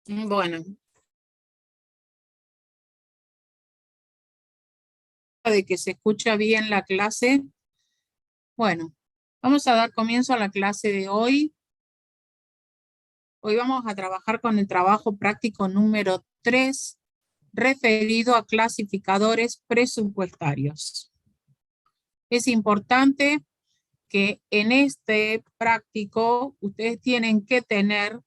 Bueno, de que se escucha bien la clase. Bueno, vamos a dar comienzo a la clase de hoy. Hoy vamos a trabajar con el trabajo práctico número 3, referido a clasificadores presupuestarios. Es importante que en este práctico ustedes tienen que tener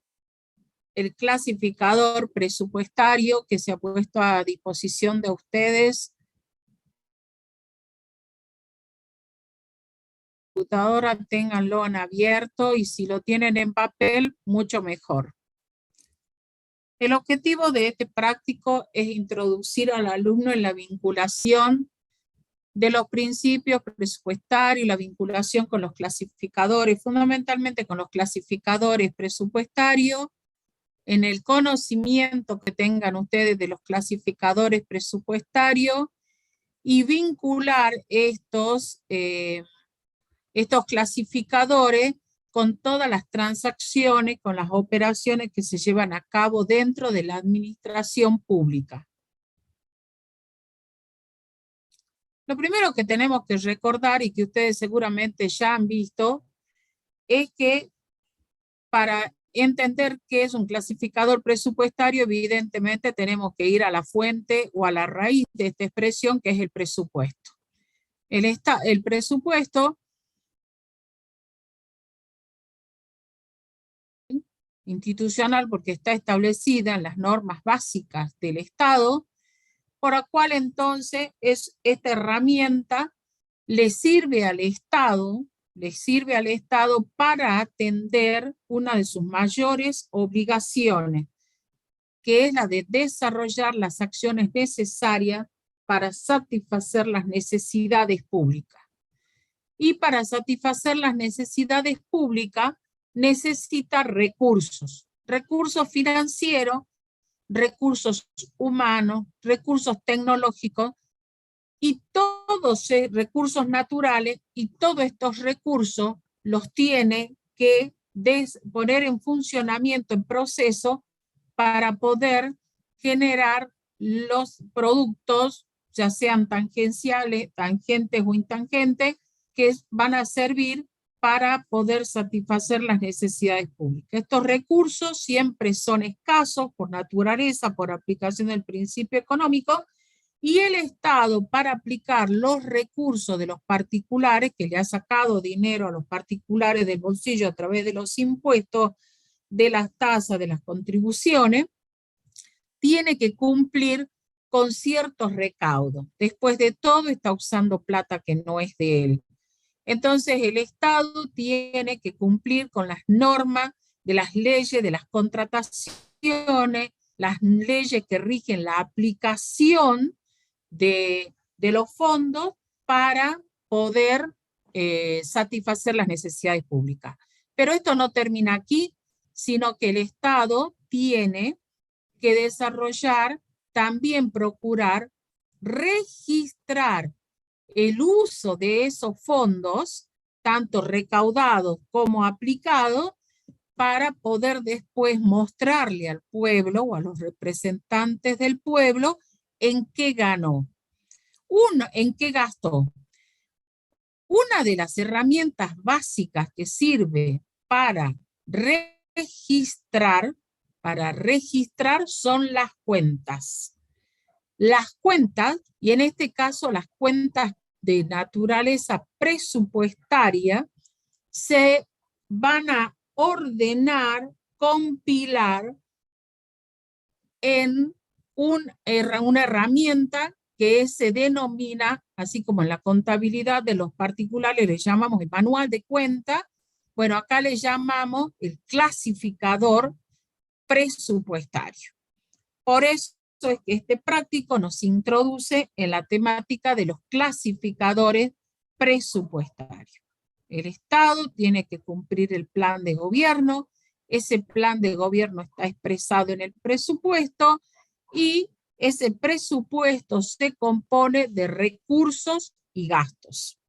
el clasificador presupuestario que se ha puesto a disposición de ustedes. Computadora, ténganlo en abierto y si lo tienen en papel, mucho mejor. El objetivo de este práctico es introducir al alumno en la vinculación de los principios presupuestarios y la vinculación con los clasificadores, fundamentalmente con los clasificadores presupuestarios, en el conocimiento que tengan ustedes de los clasificadores presupuestarios y vincular estos clasificadores con todas las transacciones, con las operaciones que se llevan a cabo dentro de la administración pública. Lo primero que tenemos que recordar y que ustedes seguramente ya han visto es que para entender qué es un clasificador presupuestario, evidentemente tenemos que ir a la fuente o a la raíz de esta expresión que es el presupuesto. El presupuesto institucional porque está establecida en las normas básicas del Estado, por la cual entonces esta herramienta le sirve al Estado para atender una de sus mayores obligaciones, que es la de desarrollar las acciones necesarias para satisfacer las necesidades públicas. Y para satisfacer las necesidades públicas necesita recursos financieros, recursos humanos, recursos tecnológicos y todos recursos naturales, y todos estos recursos los tiene que poner en funcionamiento, en proceso, para poder generar los productos, ya sean tangenciales, tangentes o intangentes, que van a servir para poder satisfacer las necesidades públicas. Estos recursos siempre son escasos por naturaleza, por aplicación del principio económico, y el Estado, para aplicar los recursos de los particulares, que le ha sacado dinero a los particulares del bolsillo a través de los impuestos, de las tasas, de las contribuciones, tiene que cumplir con ciertos recaudos. Después de todo, está usando plata que no es de él. Entonces, el Estado tiene que cumplir con las normas de las leyes, de las contrataciones, las leyes que rigen la aplicación de los fondos para poder satisfacer las necesidades públicas. Pero esto no termina aquí, sino que el Estado tiene que desarrollar, también procurar registrar el uso de esos fondos, tanto recaudados como aplicados, para poder después mostrarle al pueblo o a los representantes del pueblo en qué ganó, en qué gastó. Una de las herramientas básicas que sirve para registrar son las cuentas. Las cuentas, y en este caso las cuentas de naturaleza presupuestaria, se van a ordenar, compilar en una herramienta que se denomina, así como en la contabilidad de los particulares le llamamos el manual de cuenta, bueno, acá le llamamos el clasificador presupuestario. Por eso es que este práctico nos introduce en la temática de los clasificadores presupuestarios. El Estado tiene que cumplir el plan de gobierno, ese plan de gobierno está expresado en el presupuesto y ese presupuesto se compone de recursos y gastos.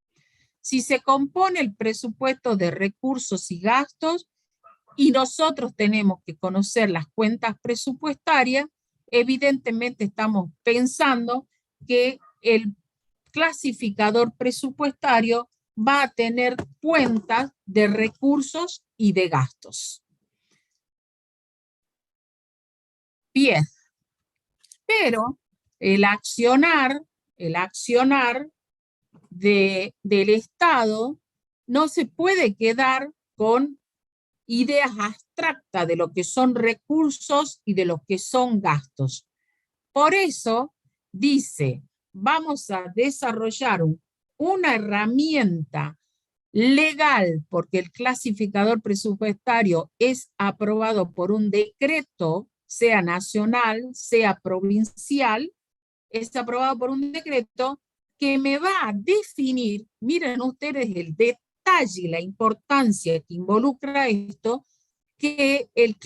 Si se compone el presupuesto de recursos y gastos, y nosotros tenemos que conocer las cuentas presupuestarias, evidentemente estamos pensando que el clasificador presupuestario va a tener cuentas de recursos y de gastos. Bien, pero el accionar del Estado no se puede quedar con ideas abstractas de lo que son recursos y de lo que son gastos. Por eso dice, vamos a desarrollar una herramienta legal, porque el clasificador presupuestario es aprobado por un decreto, sea nacional, sea provincial, es aprobado por un decreto que me va a definir, miren ustedes el detalle y la importancia que involucra esto, que el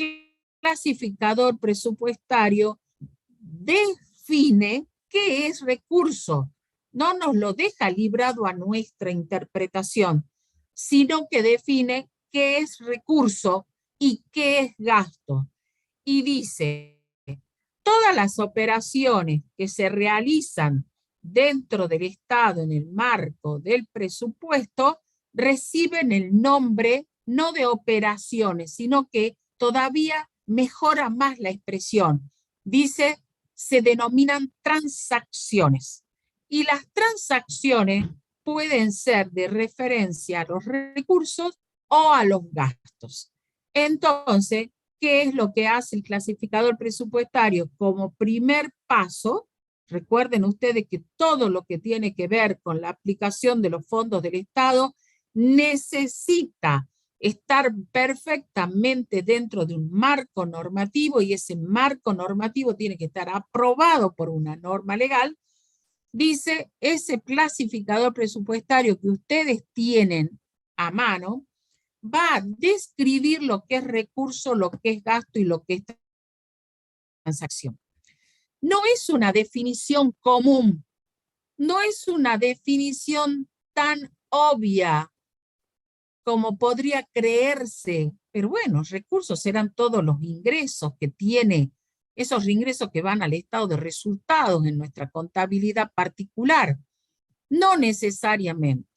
clasificador presupuestario define qué es recurso. No nos lo deja librado a nuestra interpretación, sino que define qué es recurso y qué es gasto. Y dice, todas las operaciones que se realizan dentro del Estado en el marco del presupuesto reciben el nombre no de operaciones, sino que todavía mejora más la expresión. Dice, se denominan transacciones. Y las transacciones pueden ser de referencia a los recursos o a los gastos. Entonces, ¿qué es lo que hace el clasificador presupuestario? Como primer paso, recuerden ustedes que todo lo que tiene que ver con la aplicación de los fondos del Estado necesita estar perfectamente dentro de un marco normativo y ese marco normativo tiene que estar aprobado por una norma legal. Dice, ese clasificador presupuestario que ustedes tienen a mano va a describir lo que es recurso, lo que es gasto y lo que es transacción. No es una definición común, no es una definición tan obvia como podría creerse, pero bueno, recursos serán todos los ingresos que tiene, esos ingresos que van al estado de resultados en nuestra contabilidad particular, no necesariamente.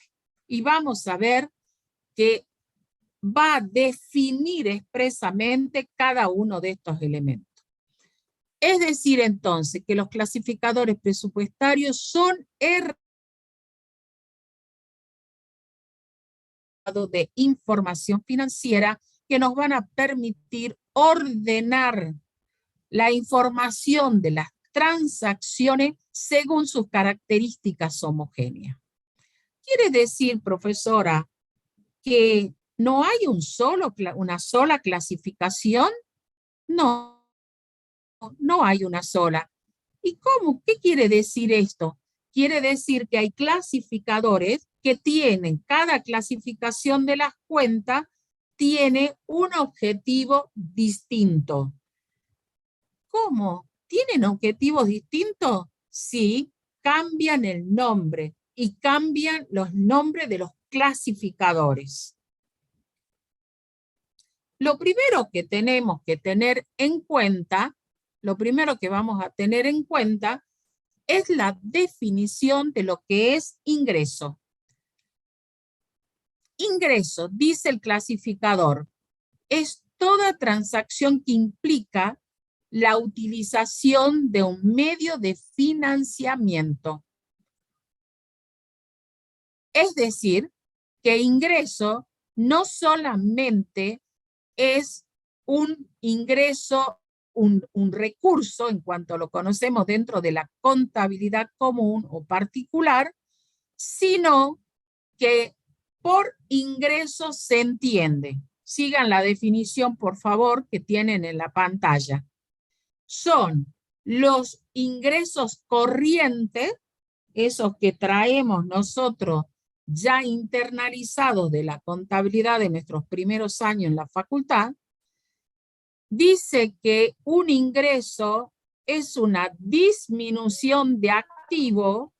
Y vamos a ver que va a definir expresamente cada uno de estos elementos. Es decir, entonces, que los clasificadores presupuestarios son de información financiera que nos van a permitir ordenar la información de las transacciones según sus características homogéneas. Quiere decir, profesora, que no hay una sola clasificación. No, no hay una sola. ¿Y cómo? ¿Qué quiere decir esto? Quiere decir que hay clasificadores que tienen, cada clasificación de las cuentas tiene un objetivo distinto. ¿Cómo? ¿Tienen objetivos distintos? Sí, cambian el nombre y cambian los nombres de los clasificadores. Lo primero que tenemos que tener en cuenta, lo primero que vamos a tener en cuenta es la definición de lo que es ingreso. Ingreso, dice el clasificador, es toda transacción que implica la utilización de un medio de financiamiento. Es decir, que ingreso no solamente es un ingreso, un recurso en cuanto lo conocemos dentro de la contabilidad común o particular, sino que por ingreso se entiende. Sigan la definición, por favor, que tienen en la pantalla. Son los ingresos corrientes, esos que traemos nosotros ya internalizados de la contabilidad de nuestros primeros años en la facultad. Dice que un ingreso es una disminución de activo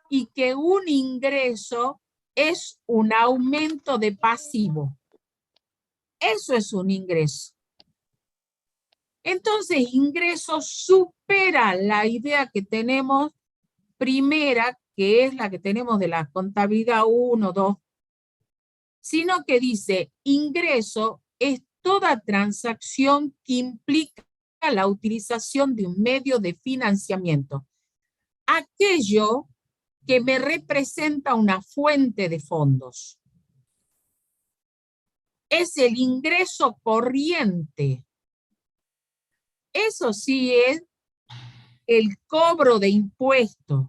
y que un ingreso es un aumento de pasivo. Eso es un ingreso. Entonces, ingreso supera la idea que tenemos primera, que es la que tenemos de la contabilidad 1, 2, sino que dice, ingreso es toda transacción que implica la utilización de un medio de financiamiento. Aquello que me representa una fuente de fondos. Es el ingreso corriente. Eso sí es el cobro de impuestos.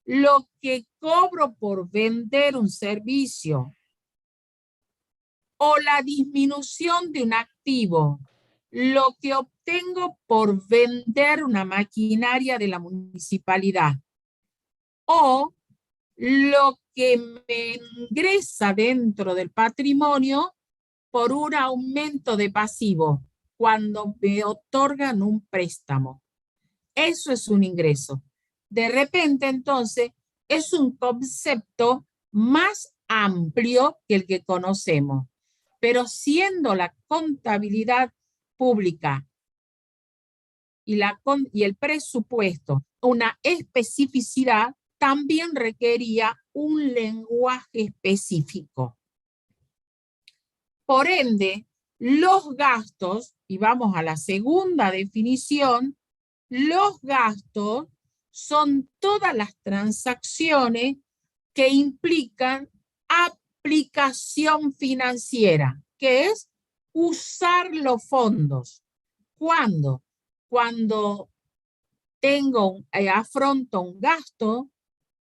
Lo que cobro por vender un servicio o la disminución de un activo, lo que obtengo por vender una maquinaria de la municipalidad o lo que me ingresa dentro del patrimonio por un aumento de pasivo cuando me otorgan un préstamo. Eso es un ingreso. De repente, entonces, es un concepto más amplio que el que conocemos, pero siendo la contabilidad pública y el presupuesto una especificidad, también requería un lenguaje específico. Por ende, los gastos, y vamos a la segunda definición, los gastos son todas las transacciones que implican aplicación financiera, que es usar los fondos. ¿Cuándo? Cuando afronto un gasto,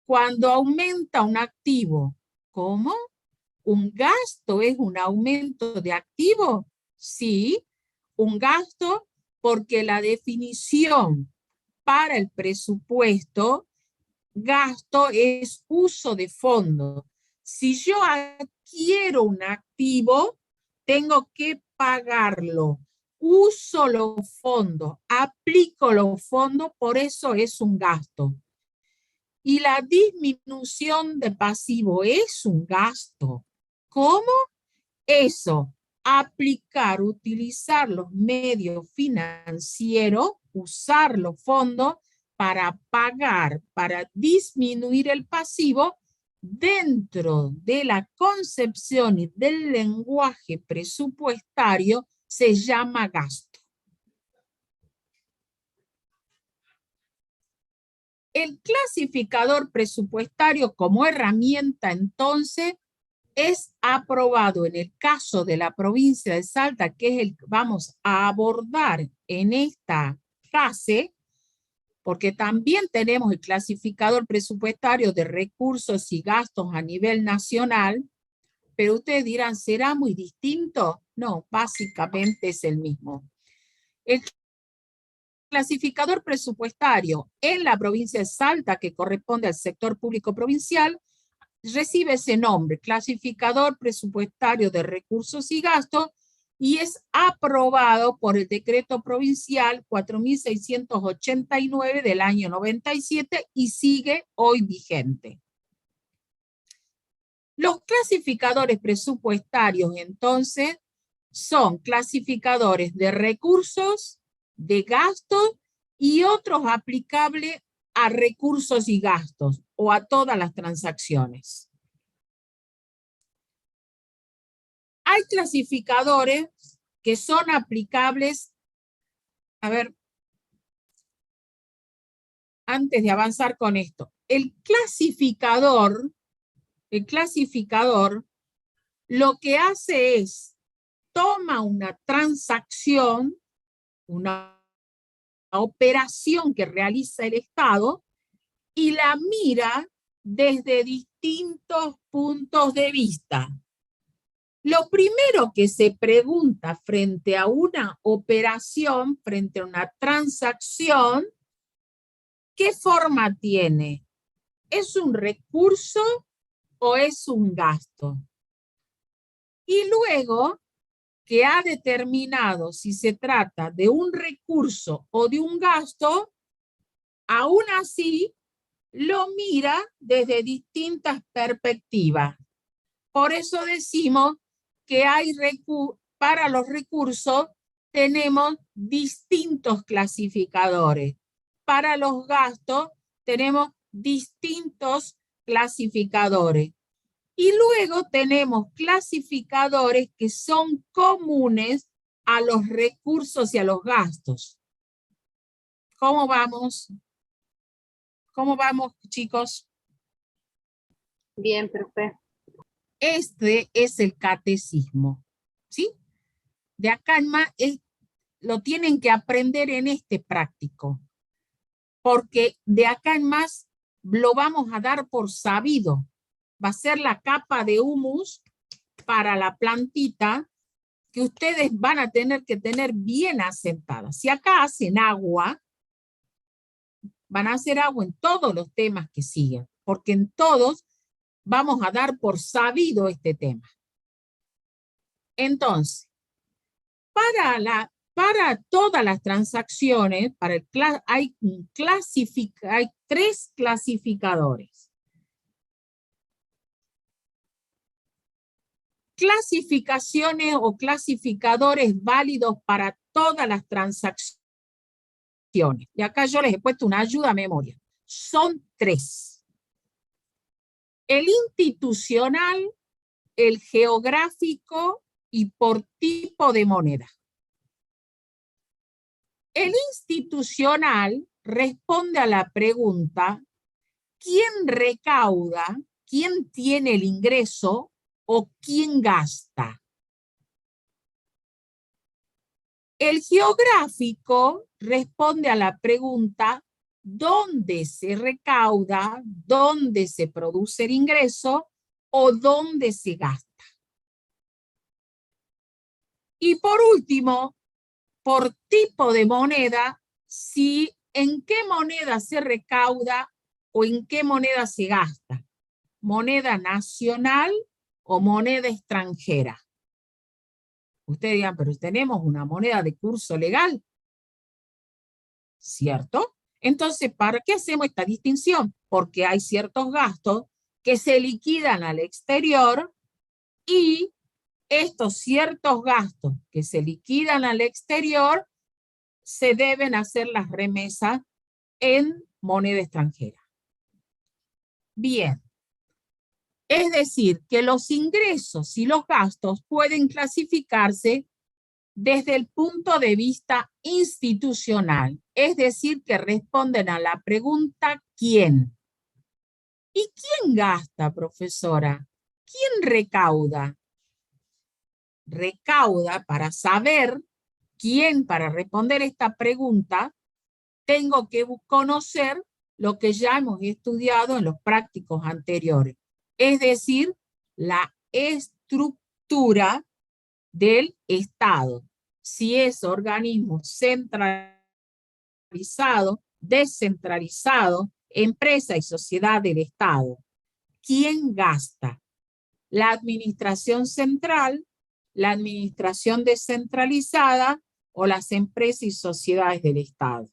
cuando aumenta un activo. ¿Cómo? ¿Un gasto es un aumento de activo? Sí, un gasto porque la definición para el presupuesto, gasto es uso de fondos. Si yo adquiero un activo, tengo que pagarlo. Uso los fondos, aplico los fondos, por eso es un gasto. Y la disminución de pasivo es un gasto. ¿Cómo? Eso, aplicar, utilizar los medios financieros, usar los fondos para pagar, para disminuir el pasivo dentro de la concepción y del lenguaje presupuestario se llama gasto. El clasificador presupuestario como herramienta entonces es aprobado en el caso de la provincia de Salta, que es el que vamos a abordar en esta fase, porque también tenemos el clasificador presupuestario de recursos y gastos a nivel nacional, pero ustedes dirán, ¿será muy distinto? No, básicamente es el mismo. El clasificador presupuestario en la provincia de Salta, que corresponde al sector público provincial, recibe ese nombre, clasificador presupuestario de recursos y gastos, y es aprobado por el decreto provincial 4689 del año 97 y sigue hoy vigente. Los clasificadores presupuestarios, entonces, son clasificadores de recursos, de gastos y otros aplicables a recursos y gastos o a todas las transacciones. Hay clasificadores que son aplicables, a ver, antes de avanzar con esto, el clasificador lo que hace es, toma una transacción, una operación que realiza el Estado y la mira desde distintos puntos de vista. Lo primero que se pregunta frente a una operación, frente a una transacción, ¿qué forma tiene? ¿Es un recurso o es un gasto? Y luego que ha determinado si se trata de un recurso o de un gasto, aún así lo mira desde distintas perspectivas. Por eso decimos que hay para los recursos tenemos distintos clasificadores. Para los gastos tenemos distintos clasificadores. Y luego tenemos clasificadores que son comunes a los recursos y a los gastos. ¿Cómo vamos? ¿Cómo vamos, chicos? Bien, profe. Este es el catecismo, ¿sí? De acá en más, lo tienen que aprender en este práctico, porque de acá en más lo vamos a dar por sabido. Va a ser la capa de humus para la plantita que ustedes van a tener que tener bien asentada. Si acá hacen agua, van a hacer agua en todos los temas que siguen, porque en todos vamos a dar por sabido este tema. Entonces, para todas las transacciones, hay 3 clasificadores. Clasificaciones o clasificadores válidos para todas las transacciones. Y acá yo les he puesto una ayuda a memoria. Son 3. El institucional, el geográfico y por tipo de moneda. El institucional responde a la pregunta: ¿quién recauda? ¿Quién tiene el ingreso? ¿O quién gasta? El geográfico responde a la pregunta: ¿dónde se recauda? ¿Dónde se produce el ingreso? ¿O dónde se gasta? Y por último, por tipo de moneda, si en qué moneda se recauda o en qué moneda se gasta. ¿Moneda nacional o moneda extranjera? Ustedes dirán, pero tenemos una moneda de curso legal, ¿cierto? Entonces, ¿para qué hacemos esta distinción? Porque hay ciertos gastos que se liquidan al exterior y estos ciertos gastos que se liquidan al exterior se deben hacer las remesas en moneda extranjera. Bien. Es decir, que los ingresos y los gastos pueden clasificarse desde el punto de vista institucional, es decir, que responden a la pregunta ¿quién? ¿Y quién gasta, profesora? ¿Quién recauda? Recauda, para saber quién, para responder esta pregunta, tengo que conocer lo que ya hemos estudiado en los prácticos anteriores, es decir, la estructura del Estado, si es organismo centralizado, descentralizado, empresa y sociedad del Estado. ¿Quién gasta? La administración central, la administración descentralizada o las empresas y sociedades del Estado.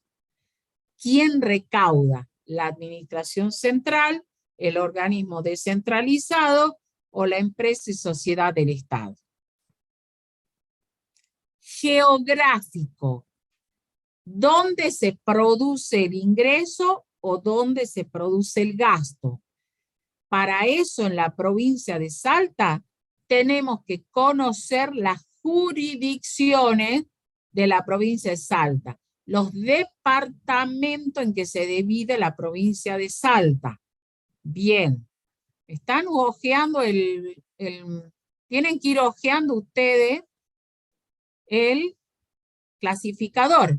¿Quién recauda? La administración central, el organismo descentralizado o la empresa y sociedad del Estado. Geográfico. ¿Dónde se produce el ingreso o dónde se produce el gasto? Para eso, en la provincia de Salta, tenemos que conocer las jurisdicciones de la provincia de Salta, los departamentos en que se divide la provincia de Salta. Bien, están hojeando tienen que ir hojeando ustedes el clasificador.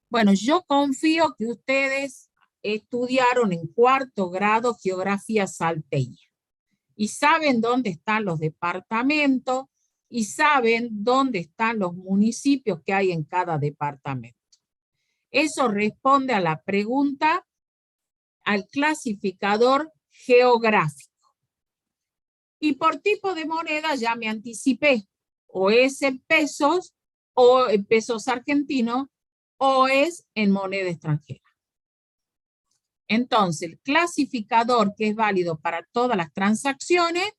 Bueno, yo confío que ustedes estudiaron en 4º grado geografía salteña y saben dónde están los departamentos y saben dónde están los municipios que hay en cada departamento. Eso responde a la pregunta, al clasificador geográfico. Y por tipo de moneda ya me anticipé, o es en pesos, o en pesos argentinos, o es en moneda extranjera. Entonces, el clasificador que es válido para todas las transacciones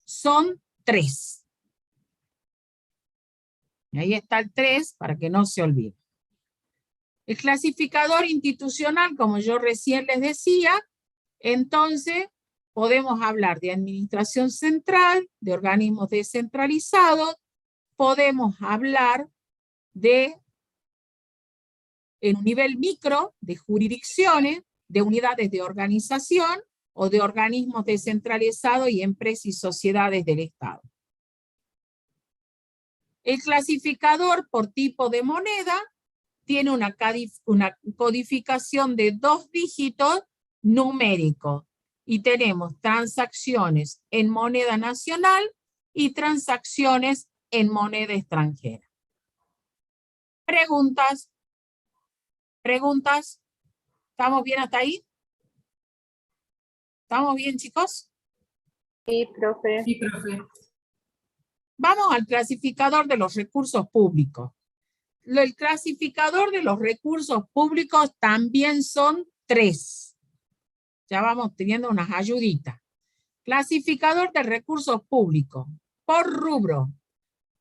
son 3. Ahí está el 3 para que no se olvide. El clasificador institucional, como yo recién les decía, entonces podemos hablar de administración central, de organismos descentralizados, podemos hablar de, en un nivel micro, de jurisdicciones, de unidades de organización o de organismos descentralizados y empresas y sociedades del Estado. El clasificador por tipo de moneda tiene una codificación de 2 dígitos numéricos y tenemos transacciones en moneda nacional y transacciones en moneda extranjera. ¿Preguntas? ¿Preguntas? ¿Estamos bien hasta ahí? ¿Estamos bien, chicos? Sí, profe. Sí, profe. Vamos al clasificador de los recursos públicos. El clasificador de los recursos públicos también son 3. Ya vamos teniendo unas ayuditas. Clasificador de recursos públicos por rubro,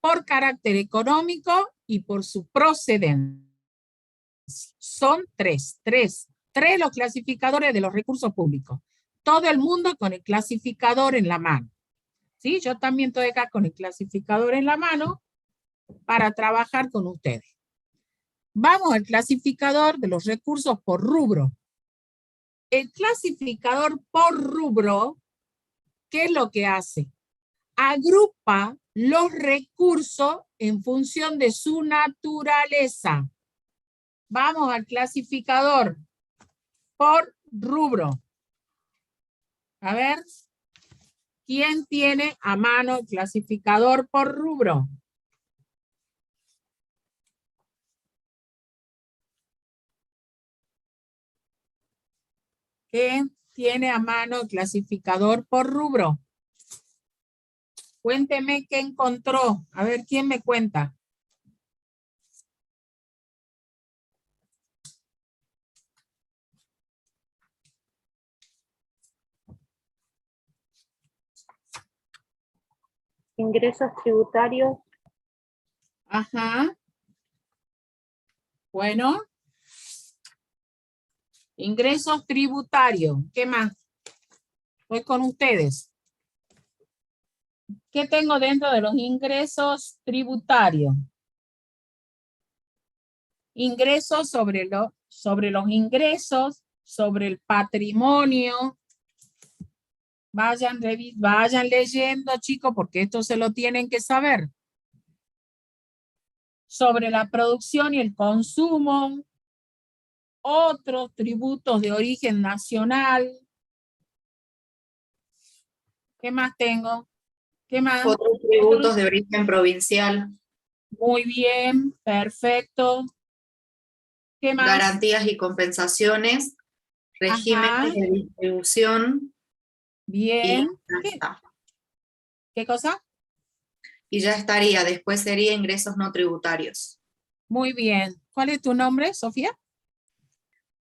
por carácter económico y por su procedencia. Son 3 los clasificadores de los recursos públicos. Todo el mundo con el clasificador en la mano. ¿Sí? Yo también estoy acá con el clasificador en la mano para trabajar con ustedes. Vamos al clasificador de los recursos por rubro. El clasificador por rubro, ¿qué es lo que hace? Agrupa los recursos en función de su naturaleza. Vamos al clasificador por rubro. A ver, ¿quién tiene a mano el clasificador por rubro? ¿Quién tiene a mano el clasificador por rubro? Cuénteme qué encontró. A ver, ¿quién me cuenta? Ingresos tributarios. Ajá. Bueno. Ingresos tributarios. ¿Qué más? Voy con ustedes. ¿Qué tengo dentro de los ingresos tributarios? Ingresos sobre los ingresos, sobre el patrimonio. Vayan leyendo, chicos, porque esto se lo tienen que saber. Sobre la producción y el consumo. Otros tributos de origen nacional. ¿Qué más tengo? ¿Qué más? Otros tributos de origen provincial. Muy bien, perfecto. ¿Qué más? Garantías y compensaciones. Regímenes Ajá. de distribución. Bien. Y ya está. ¿Qué cosa? Y ya estaría. Después sería ingresos no tributarios. Muy bien. ¿Cuál es tu nombre, Sofía?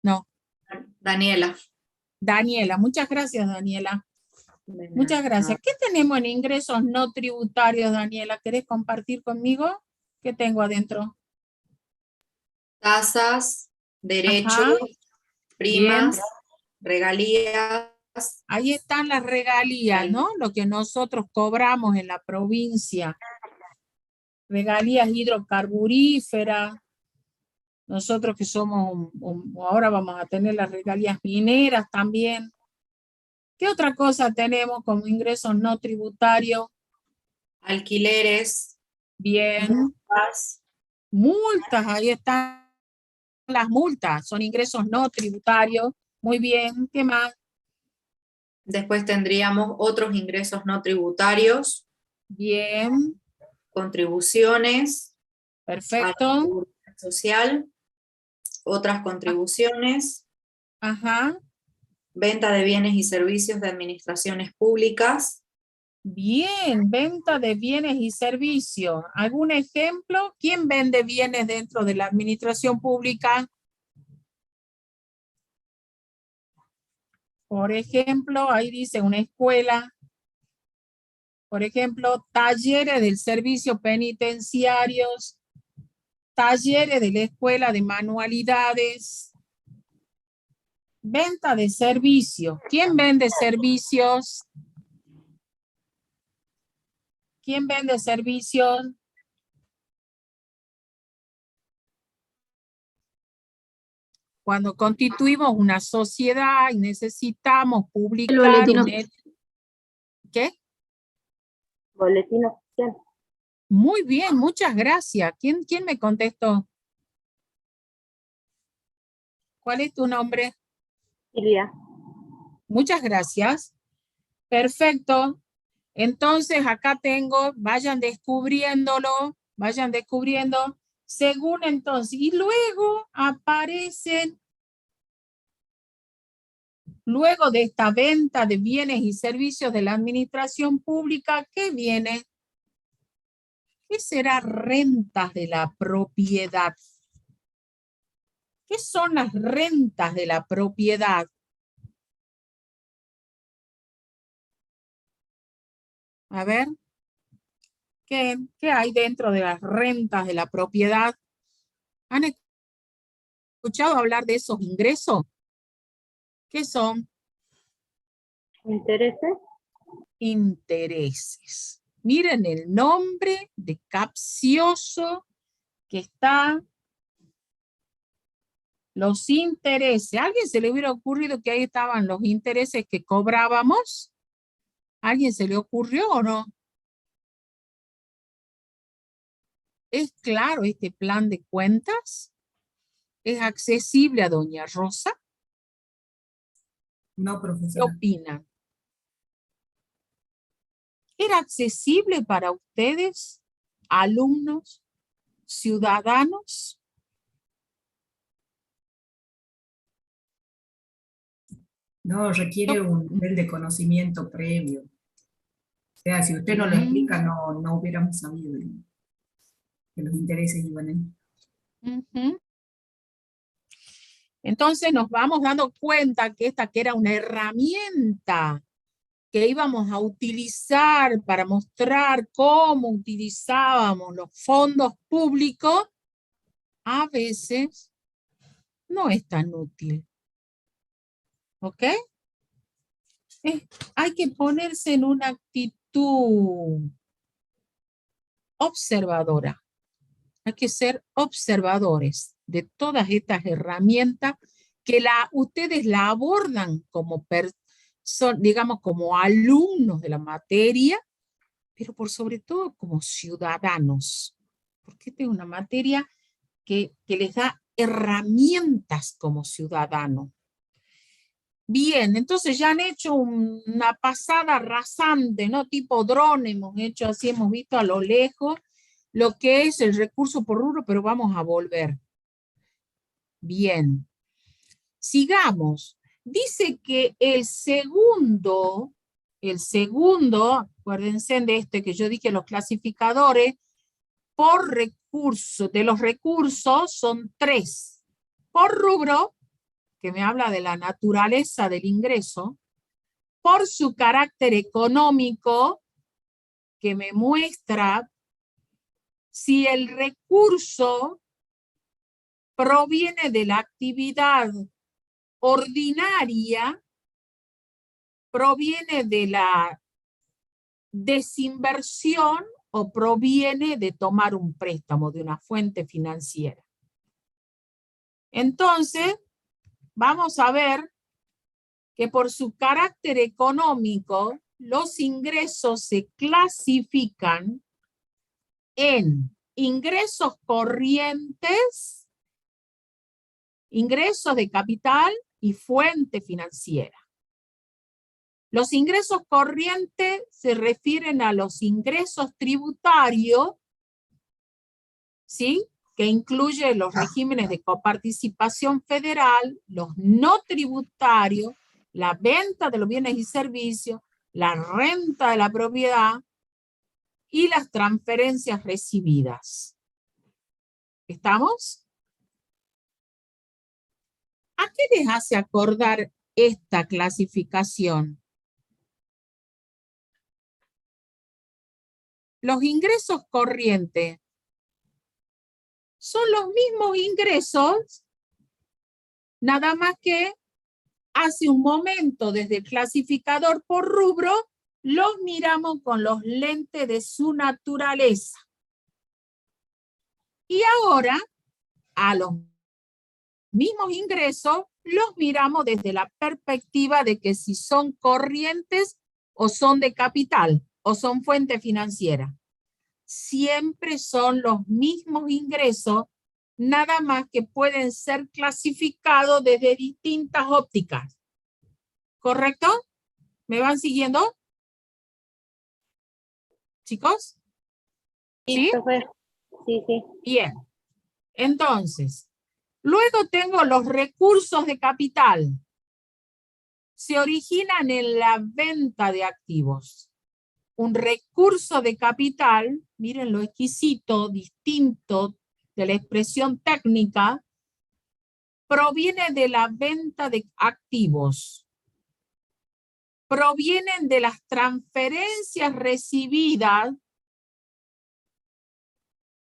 No, Daniela. Daniela. Muchas gracias, Daniela. Muchas gracias. ¿Qué tenemos en ingresos no tributarios, Daniela? ¿Querés compartir conmigo? ¿Qué tengo adentro? Tasas, derechos, Ajá. primas, Bien. regalías. Ahí están las regalías, ¿no? Lo que nosotros cobramos en la provincia. Regalías hidrocarburíferas. Nosotros que somos, ahora vamos a tener las regalías mineras también. ¿Qué otra cosa tenemos como ingresos no tributarios? Alquileres. Bien. Multas. Multas, ahí están las multas, son ingresos no tributarios. Muy bien, ¿qué más? Después tendríamos otros ingresos no tributarios. Bien. Contribuciones. Perfecto. A la seguridad social. Otras contribuciones. Ajá. Venta de bienes y servicios de administraciones públicas. Bien, venta de bienes y servicios. ¿Algún ejemplo? ¿Quién vende bienes dentro de la administración pública? Por ejemplo, ahí dice una escuela. Por ejemplo, talleres del servicio penitenciarios. talleres de la escuela de manualidades, venta de servicios. ¿Quién vende servicios? ¿Quién vende servicios? Cuando constituimos una sociedad y necesitamos publicar boletín un... ¿Qué? Boletín oficial. Muy bien, muchas gracias. ¿Quién me contestó? ¿Cuál es tu nombre? Silvia. Muchas gracias. Perfecto. Entonces acá tengo, vayan descubriéndolo, vayan descubriendo, según entonces, y luego aparecen, luego de esta venta de bienes y servicios de la administración pública, ¿qué viene? ¿Qué será rentas de la propiedad? ¿Qué son las rentas de la propiedad? A ver, ¿qué hay dentro de las rentas de la propiedad? ¿Han escuchado hablar de esos ingresos? ¿Qué son? ¿Intereses? Intereses. Miren el nombre de capcioso que está. Los intereses. ¿A alguien se le hubiera ocurrido que ahí estaban los intereses que cobrábamos? ¿A alguien se le ocurrió o no? ¿Es claro este plan de cuentas? ¿Es accesible a doña Rosa? No, ¿Qué profesora. opinan? ¿Era accesible para ustedes, alumnos, ciudadanos? No, requiere un nivel de conocimiento previo. O sea, si usted no lo explica, no hubiéramos sabido que los intereses iban ahí. Ujú. Entonces nos vamos dando cuenta que esta que era una herramienta que íbamos a utilizar para mostrar cómo utilizábamos los fondos públicos, a veces no es tan útil. ¿Ok? Hay que ponerse en una actitud observadora. Hay que ser observadores de todas estas herramientas que ustedes la abordan como digamos, como alumnos de la materia, pero por sobre todo como ciudadanos, porque esta es una materia que les da herramientas como ciudadanos. Bien, entonces ya han hecho una pasada rasante, ¿no? Tipo dron, hemos hecho así, hemos visto a lo lejos lo que es el recurso por rubro, pero vamos a volver. Bien, sigamos. Dice que el segundo, acuérdense de este que yo dije, los clasificadores por recurso, de los recursos son 3. Por rubro, que me habla de la naturaleza del ingreso, por su carácter económico, que me muestra si el recurso proviene de la actividad ordinaria, proviene de la desinversión o proviene de tomar un préstamo de una fuente financiera. Entonces, vamos a ver que por su carácter económico, los ingresos se clasifican en ingresos corrientes, ingresos de capital y fuente financiera. Los ingresos corrientes se refieren a los ingresos tributarios, ¿sí? Que incluye los regímenes de coparticipación federal, los no tributarios, la venta de los bienes y servicios, la renta de la propiedad y las transferencias recibidas. ¿Estamos? ¿A qué les hace acordar esta clasificación? Los ingresos corrientes son los mismos ingresos, nada más que hace un momento desde el clasificador por rubro, los miramos con los lentes de su naturaleza. Y ahora, a los mismos ingresos, los miramos desde la perspectiva de que si son corrientes o son de capital o son fuente financiera. Siempre son los mismos ingresos, nada más que pueden ser clasificados desde distintas ópticas. ¿Correcto? ¿Me van siguiendo? ¿Chicos? ¿Sí? Profe. Sí, sí. Bien. Entonces, luego tengo los recursos de capital. Se originan en la venta de activos. Un recurso de capital, miren lo exquisito, distinto de la expresión técnica, proviene de la venta de activos. Provienen de las transferencias recibidas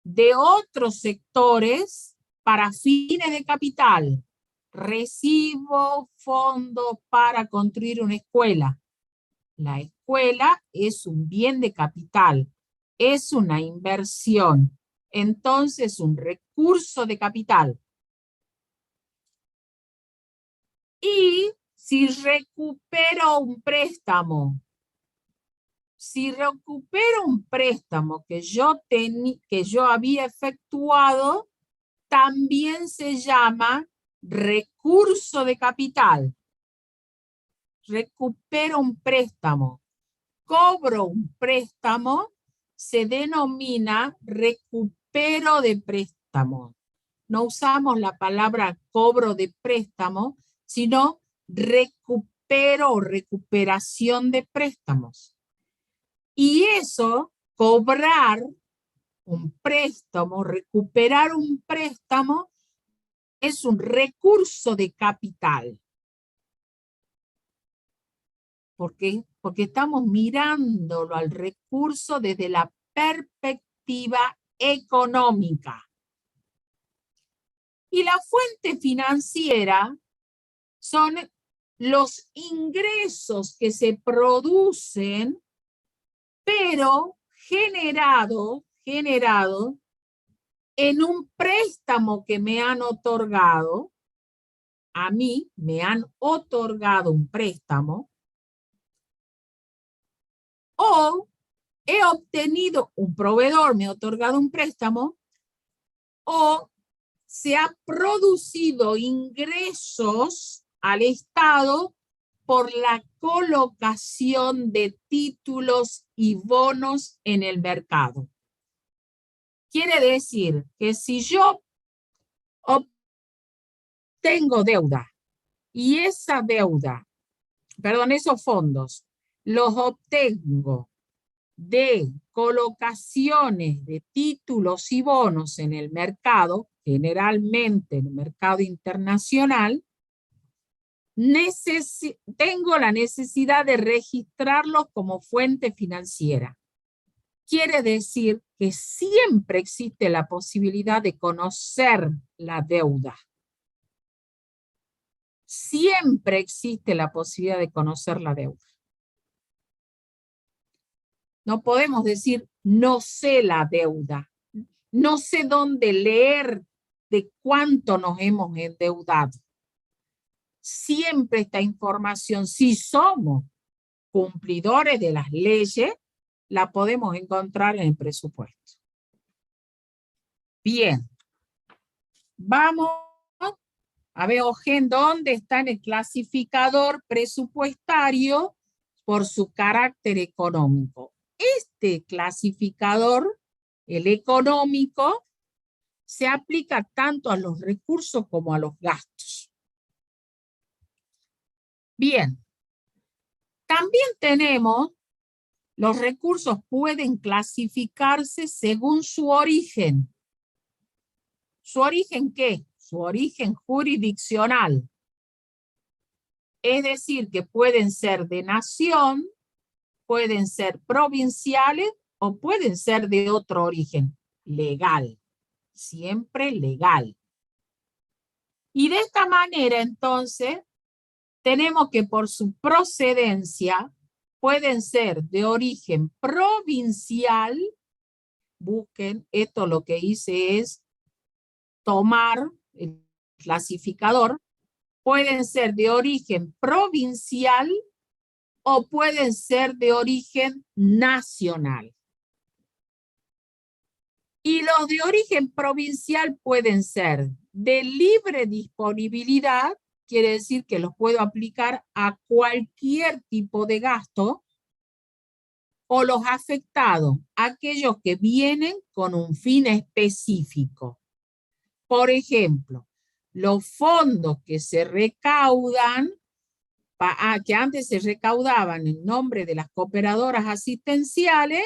de otros sectores para fines de capital. Recibo fondos para construir una escuela. La escuela es un bien de capital, es una inversión, entonces un recurso de capital. Y si recupero un préstamo, que yo había efectuado, también se llama recurso de capital. Recupero un préstamo, cobro un préstamo, se denomina recupero de préstamo. No usamos la palabra cobro de préstamo, sino recupero o recuperación de préstamos. Y eso, cobrar un préstamo, recuperar un préstamo, es un recurso de capital. ¿Por qué? Porque estamos mirándolo al recurso desde la perspectiva económica. Y la fuente financiera son los ingresos que se producen, pero generados en un préstamo que me han otorgado. A mí me han otorgado un préstamo, o he obtenido un proveedor, me ha otorgado un préstamo, o se ha producido ingresos al Estado por la colocación de títulos y bonos en el mercado. Quiere decir que si yo obtengo deuda y esa deuda, esos fondos, los obtengo de colocaciones de títulos y bonos en el mercado, generalmente en el mercado internacional, tengo la necesidad de registrarlos como fuente financiera. Quiere decir que siempre existe la posibilidad de conocer la deuda. Siempre existe la posibilidad de conocer la deuda. No podemos decir, no sé la deuda. No sé dónde leer de cuánto nos hemos endeudado. Siempre esta información, si somos cumplidores de las leyes, la podemos encontrar en el presupuesto. Bien. Vamos a ver, Ojen, dónde está en el clasificador presupuestario por su carácter económico. Este clasificador, el económico, se aplica tanto a los recursos como a los gastos. Bien. También tenemos, los recursos pueden clasificarse según su origen. ¿Su origen qué? Su origen jurisdiccional. Es decir, que pueden ser de nación, pueden ser provinciales o pueden ser de otro origen legal. siempre legal. Y de esta manera, entonces, tenemos que por su procedencia pueden ser de origen provincial. Busquen, esto lo que hice es tomar el clasificador. Pueden ser de origen provincial o pueden ser de origen nacional. Y los de origen provincial pueden ser de libre disponibilidad, quiere decir que los puedo aplicar a cualquier tipo de gasto, o los afectados, aquellos que vienen con un fin específico. Por ejemplo, los fondos que se recaudan, que antes se recaudaban en nombre de las cooperadoras asistenciales,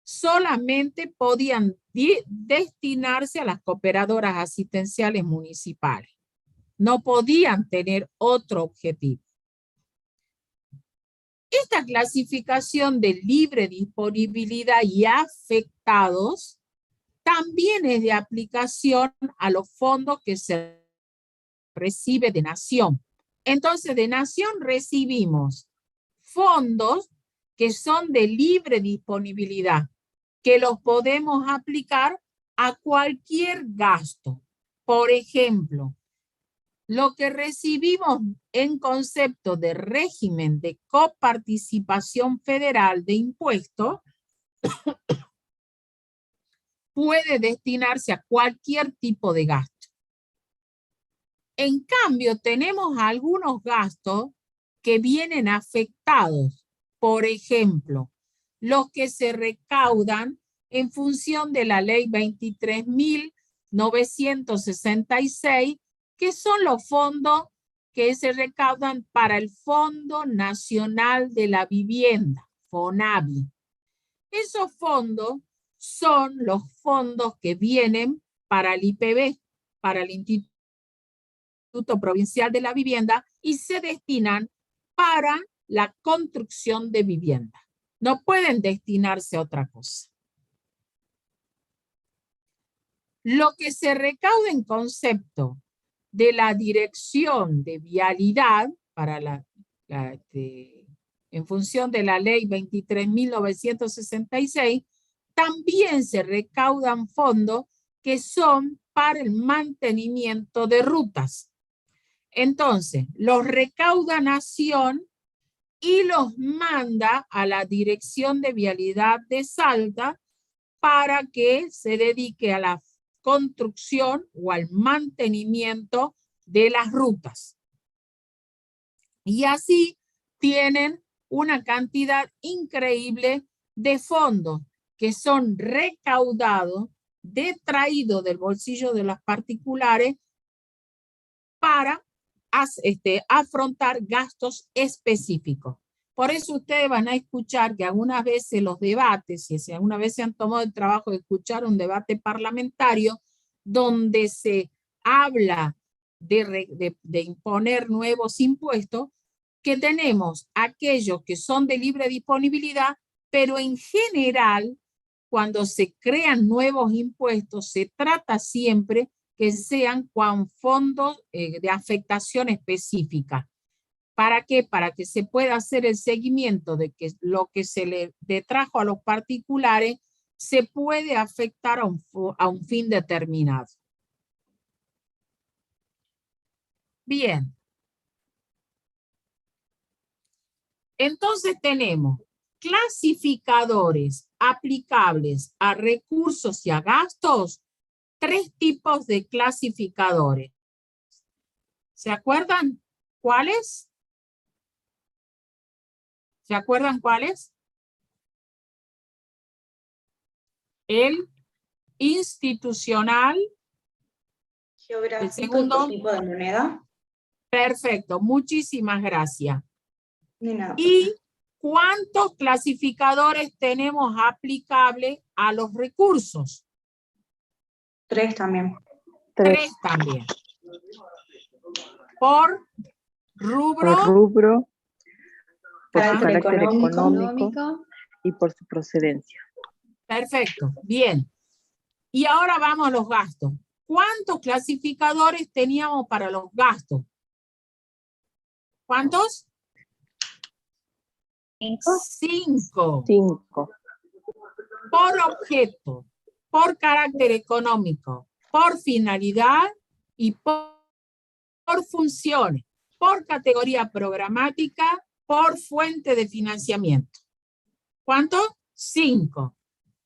solamente podían destinarse a las cooperadoras asistenciales municipales. No podían tener otro objetivo. Esta clasificación de libre disponibilidad y afectados también es de aplicación a los fondos que se recibe de Nación. Entonces, de Nación recibimos fondos que son de libre disponibilidad, que los podemos aplicar a cualquier gasto. Por ejemplo, lo que recibimos en concepto de régimen de coparticipación federal de impuestos puede destinarse a cualquier tipo de gasto. En cambio, tenemos algunos gastos que vienen afectados. Por ejemplo, los que se recaudan en función de la ley 23.966, que son los fondos que se recaudan para el Fondo Nacional de la Vivienda, FONAVI. Esos fondos son los fondos que vienen para el IPB, para el Instituto Provincial de la Vivienda, y se destinan para la construcción de vivienda. No pueden destinarse a otra cosa. Lo que se recauda en concepto de la Dirección de Vialidad, para en función de la ley 23.966, también se recaudan fondos que son para el mantenimiento de rutas. Entonces, los recauda Nación y los manda a la Dirección de Vialidad de Salta para que se dedique a la construcción o al mantenimiento de las rutas. Y así tienen una cantidad increíble de fondos que son recaudados, detraídos del bolsillo de los particulares para afrontar gastos específicos. Por eso ustedes van a escuchar que algunas veces los debates, si alguna vez se han tomado el trabajo de escuchar un debate parlamentario donde se habla de imponer nuevos impuestos, que tenemos aquellos que son de libre disponibilidad, pero en general, cuando se crean nuevos impuestos, se trata siempre que sean con fondos de afectación específica. ¿Para qué? Para que se pueda hacer el seguimiento de que lo que se le detrajo a los particulares se puede afectar a un fin determinado. Bien. Entonces tenemos clasificadores aplicables a recursos y a gastos. 3 tipos de clasificadores. ¿Se acuerdan cuáles? ¿Se acuerdan cuáles? El institucional. Geográfico, el segundo. tipo de moneda. Perfecto, muchísimas gracias. Ni nada. ¿Y cuántos clasificadores tenemos aplicables a los recursos? 3 también. 3 también. Por rubro. Por rubro, por su Carácter carácter económico. económico y por su procedencia. Perfecto, bien. Y ahora vamos a los gastos. ¿Cuántos clasificadores teníamos para los gastos? ¿Cuántos? 5. 5. Por objeto, por carácter económico, por finalidad y por funciones, por categoría programática, por fuente de financiamiento. ¿Cuánto? 5.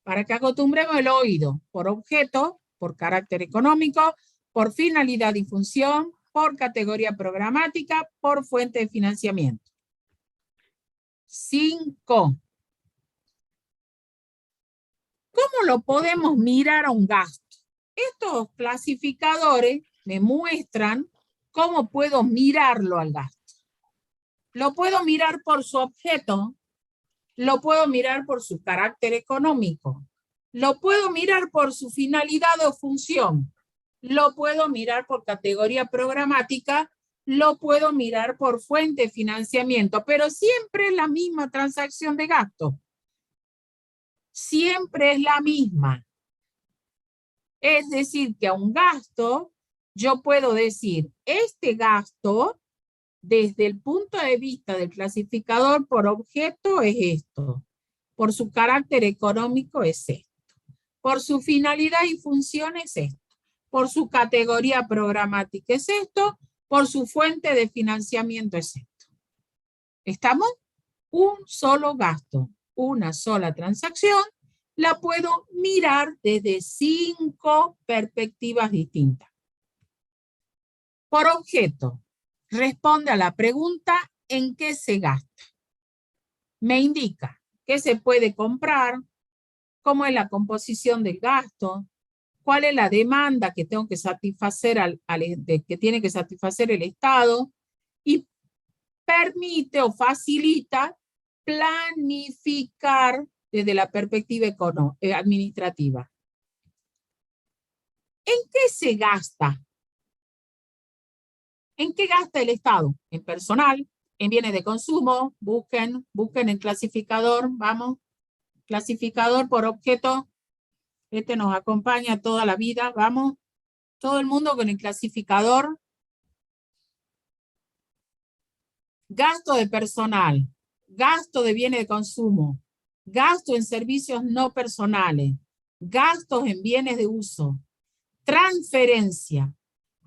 Para que acostumbremos el oído. Por objeto, por carácter económico, por finalidad y función, por categoría programática, por fuente de financiamiento. 5. ¿Cómo lo podemos mirar a un gasto? Estos clasificadores me muestran cómo puedo mirarlo al gasto. Lo puedo mirar por su objeto, lo puedo mirar por su carácter económico, lo puedo mirar por su finalidad o función, lo puedo mirar por categoría programática, lo puedo mirar por fuente de financiamiento, pero siempre es la misma transacción de gasto. Siempre es la misma. Es decir, que a un gasto, yo puedo decir, este gasto, desde el punto de vista del clasificador por objeto, es esto. Por su carácter económico, es esto. Por su finalidad y función, es esto. Por su categoría programática, es esto. Por su fuente de financiamiento, es esto. ¿Estamos? Un solo gasto, una sola transacción, la puedo mirar desde 5 perspectivas distintas. Por objeto, responde a la pregunta ¿en qué se gasta? Me indica qué se puede comprar, cómo es la composición del gasto, cuál es la demanda que tengo que satisfacer que tiene que satisfacer el Estado y permite o facilita planificar desde la perspectiva administrativa. ¿En qué se gasta? ¿En qué gasta el Estado? En personal, en bienes de consumo, busquen el clasificador, vamos, clasificador por objeto, este nos acompaña toda la vida, vamos, todo el mundo con el clasificador. Gasto de personal, gasto de bienes de consumo, gasto en servicios no personales, gastos en bienes de uso, transferencia,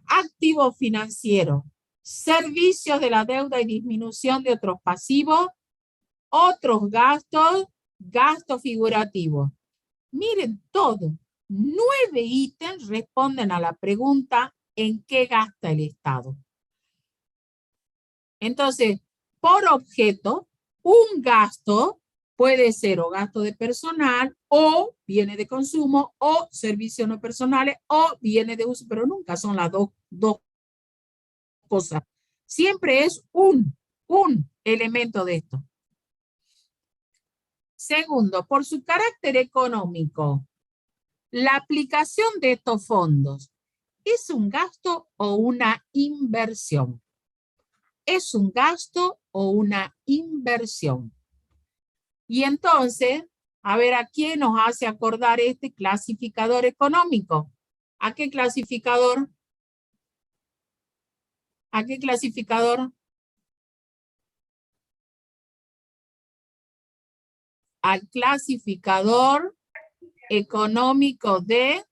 activo financiero, servicios de la deuda y disminución de otros pasivos, otros gastos, gastos figurativos. Miren todo, 9 ítems responden a la pregunta ¿en qué gasta el Estado? Entonces, por objeto, un gasto puede ser o gasto de personal, o bienes de consumo, o servicios no personales, o bienes de uso, pero nunca son las dos cosas. Siempre es un elemento de esto. Segundo, por su carácter económico, la aplicación de estos fondos, ¿es un gasto o una inversión? ¿Es un gasto o una inversión? Y entonces, a ver, ¿a quién nos hace acordar este clasificador económico? ¿A qué clasificador? ¿A qué clasificador? Al clasificador económico de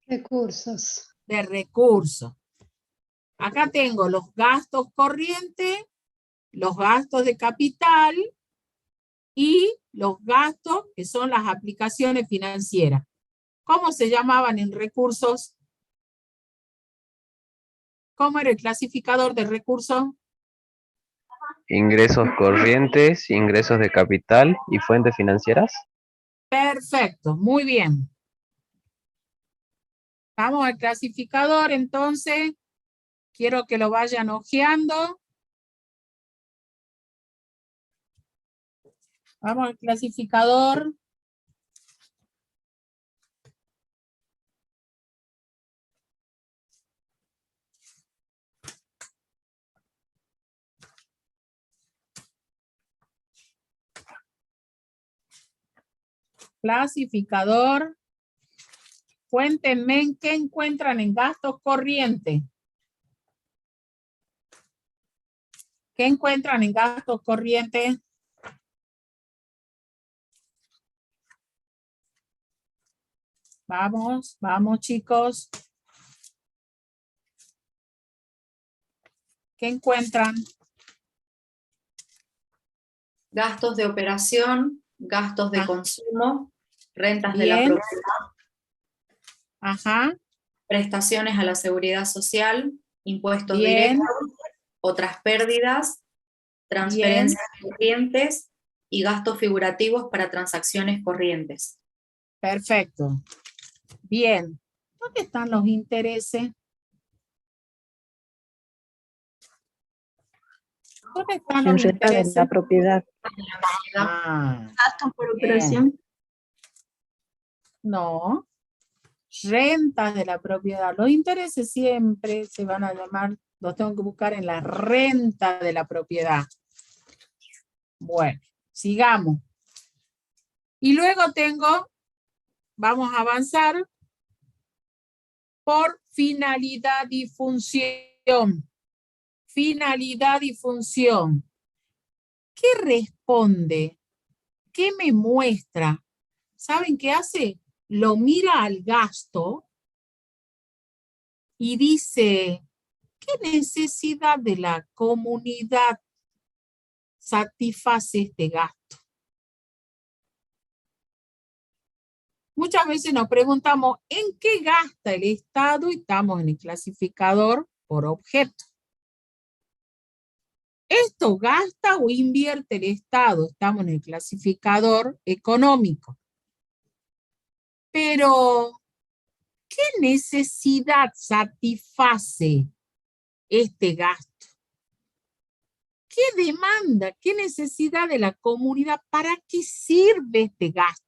Recursos. recursos. Acá tengo los gastos corrientes, los gastos de capital y los gastos que son las aplicaciones financieras. ¿Cómo se llamaban en recursos? ¿Cómo era el clasificador de recursos? Ingresos corrientes, ingresos de capital y fuentes financieras. Perfecto, muy bien. Vamos al clasificador, entonces. Quiero que lo vayan hojeando. Vamos al clasificador. Clasificador Cuéntenme en qué encuentran en gastos corrientes. ¿Qué encuentran en gastos corrientes? Vamos, vamos chicos. ¿Qué encuentran? Gastos de operación, gastos de Ah. consumo, rentas de la Bien. propiedad, Ajá, prestaciones a la seguridad social, impuestos bien, directos, otras pérdidas, transferencias corrientes y gastos figurativos para transacciones corrientes. perfecto. Bien. ¿Dónde están los intereses? ¿Dónde están En los renta de intereses? la propiedad. Ah, Gastos por bien. operación. No. Rentas de la propiedad. Los intereses siempre se van a llamar, los tengo que buscar en la renta de la propiedad. Bueno, sigamos. Y luego tengo, vamos a avanzar por finalidad y función. Finalidad y función. ¿Qué responde? ¿Qué me muestra? ¿Saben qué hace? Lo mira al gasto y dice, ¿qué necesidad de la comunidad satisface este gasto? Muchas veces nos preguntamos, ¿en qué gasta el Estado? Y estamos en el clasificador por objeto. ¿Esto gasta o invierte el Estado? Estamos en el clasificador económico. Pero, ¿qué necesidad satisface este gasto? ¿Qué demanda? ¿Qué necesidad de la comunidad? ¿Para qué sirve este gasto?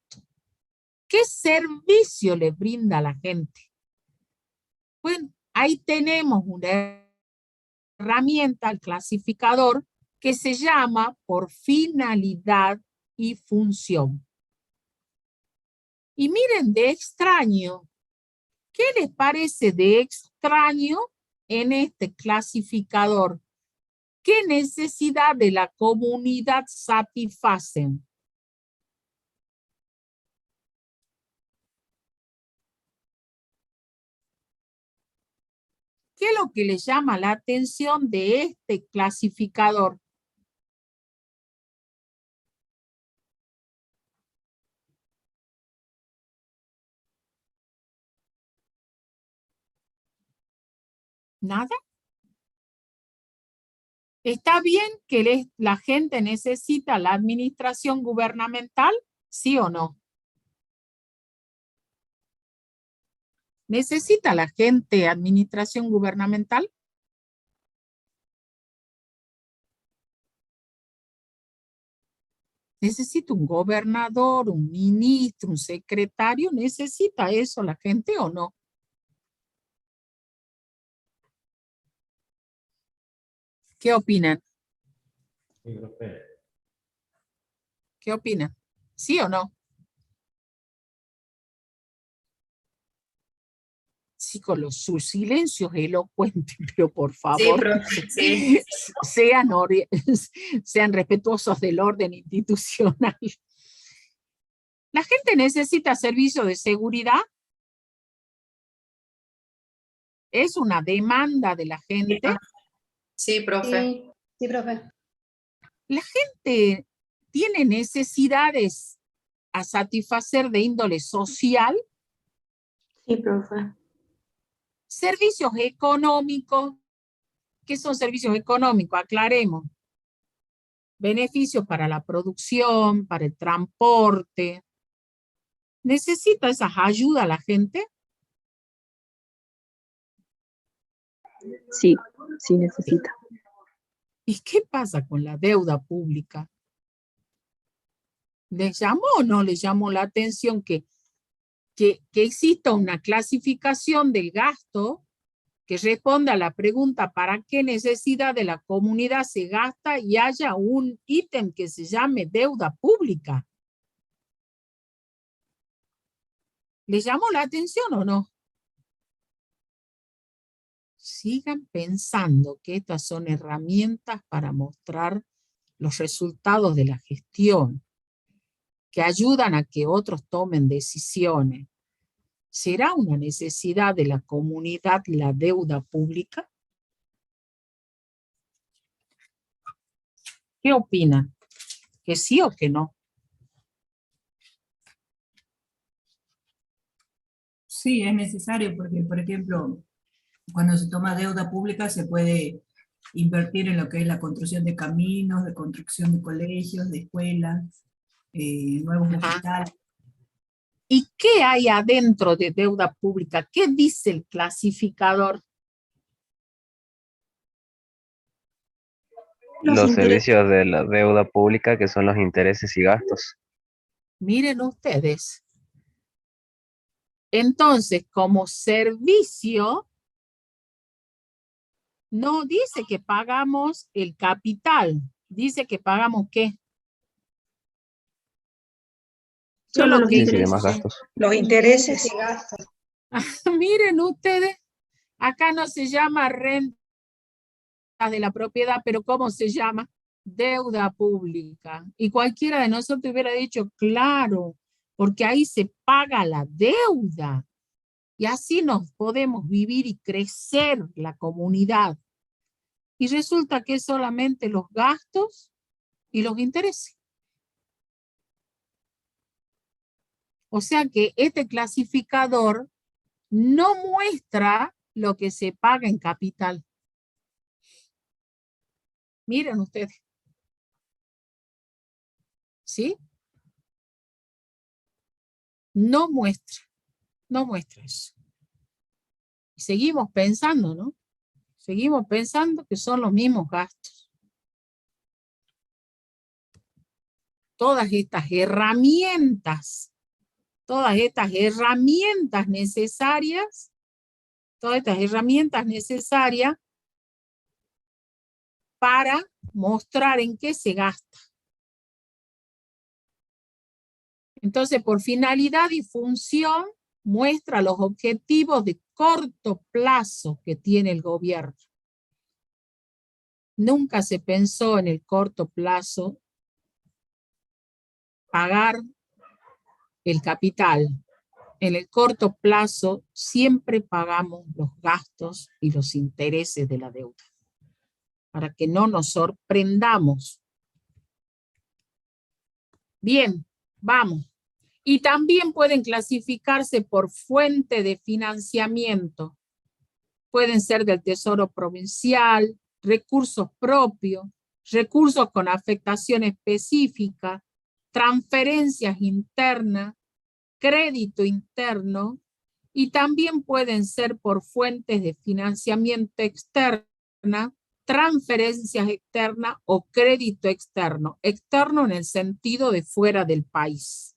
¿Qué servicio le brinda a la gente? Bueno, ahí tenemos una herramienta, el clasificador, que se llama por finalidad y función. Y miren, de extraño, ¿qué les parece de extraño en este clasificador? ¿Qué necesidad de la comunidad satisfacen? ¿Qué es lo que le llama la atención de este clasificador? ¿Nada? ¿Está bien que la gente necesita la administración gubernamental? ¿Sí o no? ¿Necesita la gente administración gubernamental? ¿Necesita un gobernador, un ministro, un secretario? ¿Necesita eso la gente o no? ¿Qué opinan? ¿Qué opinan? ¿Sí o no? Sí, con sus silencios elocuentes, pero por Sí, favor, profe, sí. sean respetuosos del orden institucional. ¿La gente necesita servicio de seguridad? ¿Es una demanda de la gente? Sí, profe. Sí, profe. ¿La gente tiene necesidades a satisfacer de índole social? Sí, profe. Servicios económicos. ¿Qué son servicios económicos? Aclaremos. Beneficios para la producción, para el transporte. ¿Necesita esas ayudas la gente? Sí, sí necesita. ¿Y qué pasa con la deuda pública? ¿Les llamó o no les llamó la atención que exista una clasificación del gasto que responda a la pregunta ¿para qué necesidad de la comunidad se gasta? Y haya un ítem que se llame deuda pública? ¿Les llamó la atención o no? Sigan pensando que estas son herramientas para mostrar los resultados de la gestión, que ayudan a que otros tomen decisiones. ¿Será una necesidad de la comunidad la deuda pública? ¿Qué opinan? ¿Que sí o que no? Sí, es necesario porque, por ejemplo, cuando se toma deuda pública se puede invertir en lo que es la construcción de caminos, de construcción de colegios, de escuelas, nuevos hospitales. ¿Y qué hay adentro de deuda pública? ¿Qué dice el clasificador? Los servicios de la deuda pública, que son los intereses y gastos. Miren ustedes. Entonces, como servicio, no dice que pagamos el capital, dice que pagamos ¿qué? Yo Solo lo los que Sí, sí, hice- demás gastos. Los intereses. y gastos. Miren ustedes, acá no se llama renta de la propiedad, pero ¿cómo se llama? Deuda pública. Y cualquiera de nosotros hubiera dicho, claro, porque ahí se paga la deuda. Y así nos podemos vivir y crecer la comunidad. Y resulta que es solamente los gastos y los intereses. O sea que este clasificador no muestra lo que se paga en capital. Miren ustedes. ¿Sí? No muestra eso. Y seguimos pensando, ¿no? Seguimos pensando que son los mismos gastos. Todas estas herramientas necesarias para mostrar en qué se gasta. Entonces, por finalidad y función, muestra los objetivos de corto plazo que tiene el gobierno. Nunca se pensó en el corto plazo pagar el capital. En el corto plazo siempre pagamos los gastos y los intereses de la deuda, para que no nos sorprendamos. Bien, vamos. Y también pueden clasificarse por fuente de financiamiento. Pueden ser del Tesoro Provincial, recursos propios, recursos con afectación específica, transferencias internas, crédito interno, y también pueden ser por fuentes de financiamiento externa, transferencias externas o crédito externo. Externo en el sentido de fuera del país.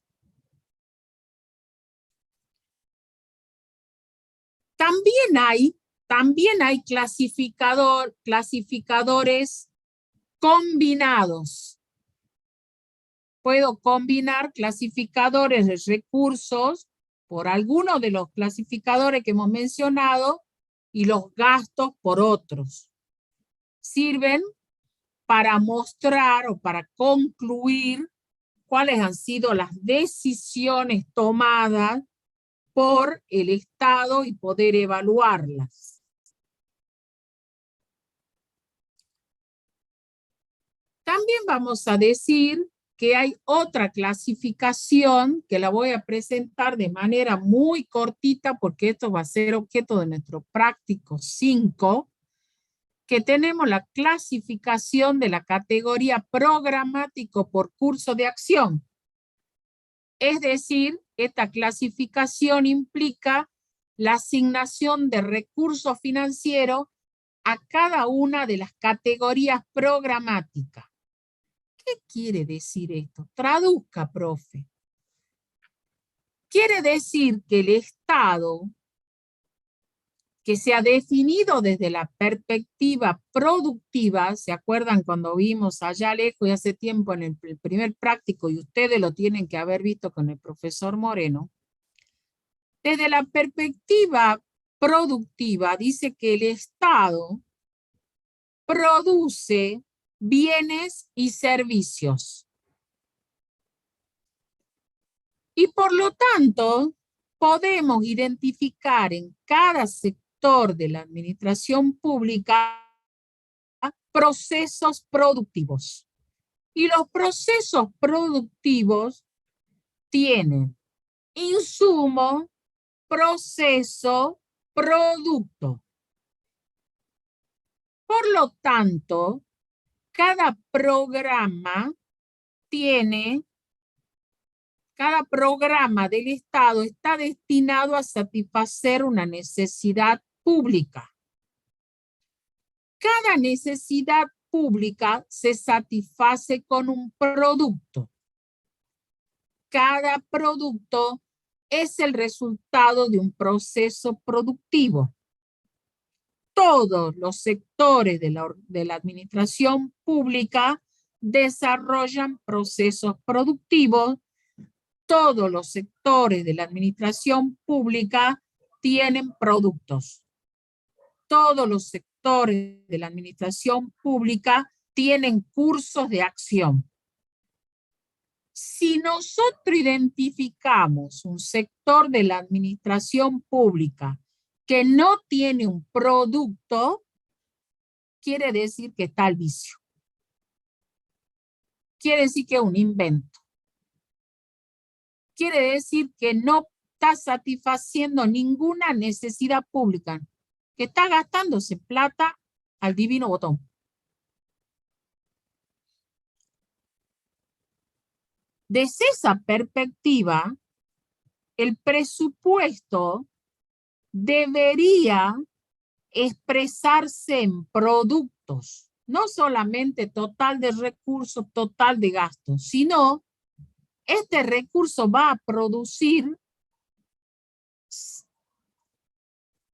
También hay clasificadores combinados. Puedo combinar clasificadores de recursos por alguno de los clasificadores que hemos mencionado y los gastos por otros. Sirven para mostrar o para concluir cuáles han sido las decisiones tomadas por el Estado y poder evaluarlas. También vamos a decir que hay otra clasificación que la voy a presentar de manera muy cortita porque esto va a ser objeto de nuestro práctico 5, que tenemos la clasificación de la categoría programático por curso de acción. Es decir, esta clasificación implica la asignación de recursos financieros a cada una de las categorías programáticas. ¿Qué quiere decir esto? Traduzca, profe. Quiere decir que el Estado, que se ha definido desde la perspectiva productiva, ¿se acuerdan cuando vimos allá lejos y hace tiempo en el primer práctico, y ustedes lo tienen que haber visto con el profesor Moreno? Desde la perspectiva productiva, dice que el Estado produce bienes y servicios. Y por lo tanto, podemos identificar en cada sector de la administración pública procesos productivos. Y los procesos productivos tienen insumo, proceso, producto. Por lo tanto, cada programa del Estado está destinado a satisfacer una necesidad pública. Cada necesidad pública se satisface con un producto. Cada producto es el resultado de un proceso productivo. Todos los sectores de la administración pública desarrollan procesos productivos. Todos los sectores de la administración pública tienen productos. Todos los sectores de la administración pública tienen cursos de acción. Si nosotros identificamos un sector de la administración pública que no tiene un producto, quiere decir que está al vicio. Quiere decir que es un invento. Quiere decir que no está satisfaciendo ninguna necesidad pública, que está gastándose plata al divino botón. Desde esa perspectiva, el presupuesto debería expresarse en productos, no solamente total de recursos, total de gastos, sino este recurso va a producir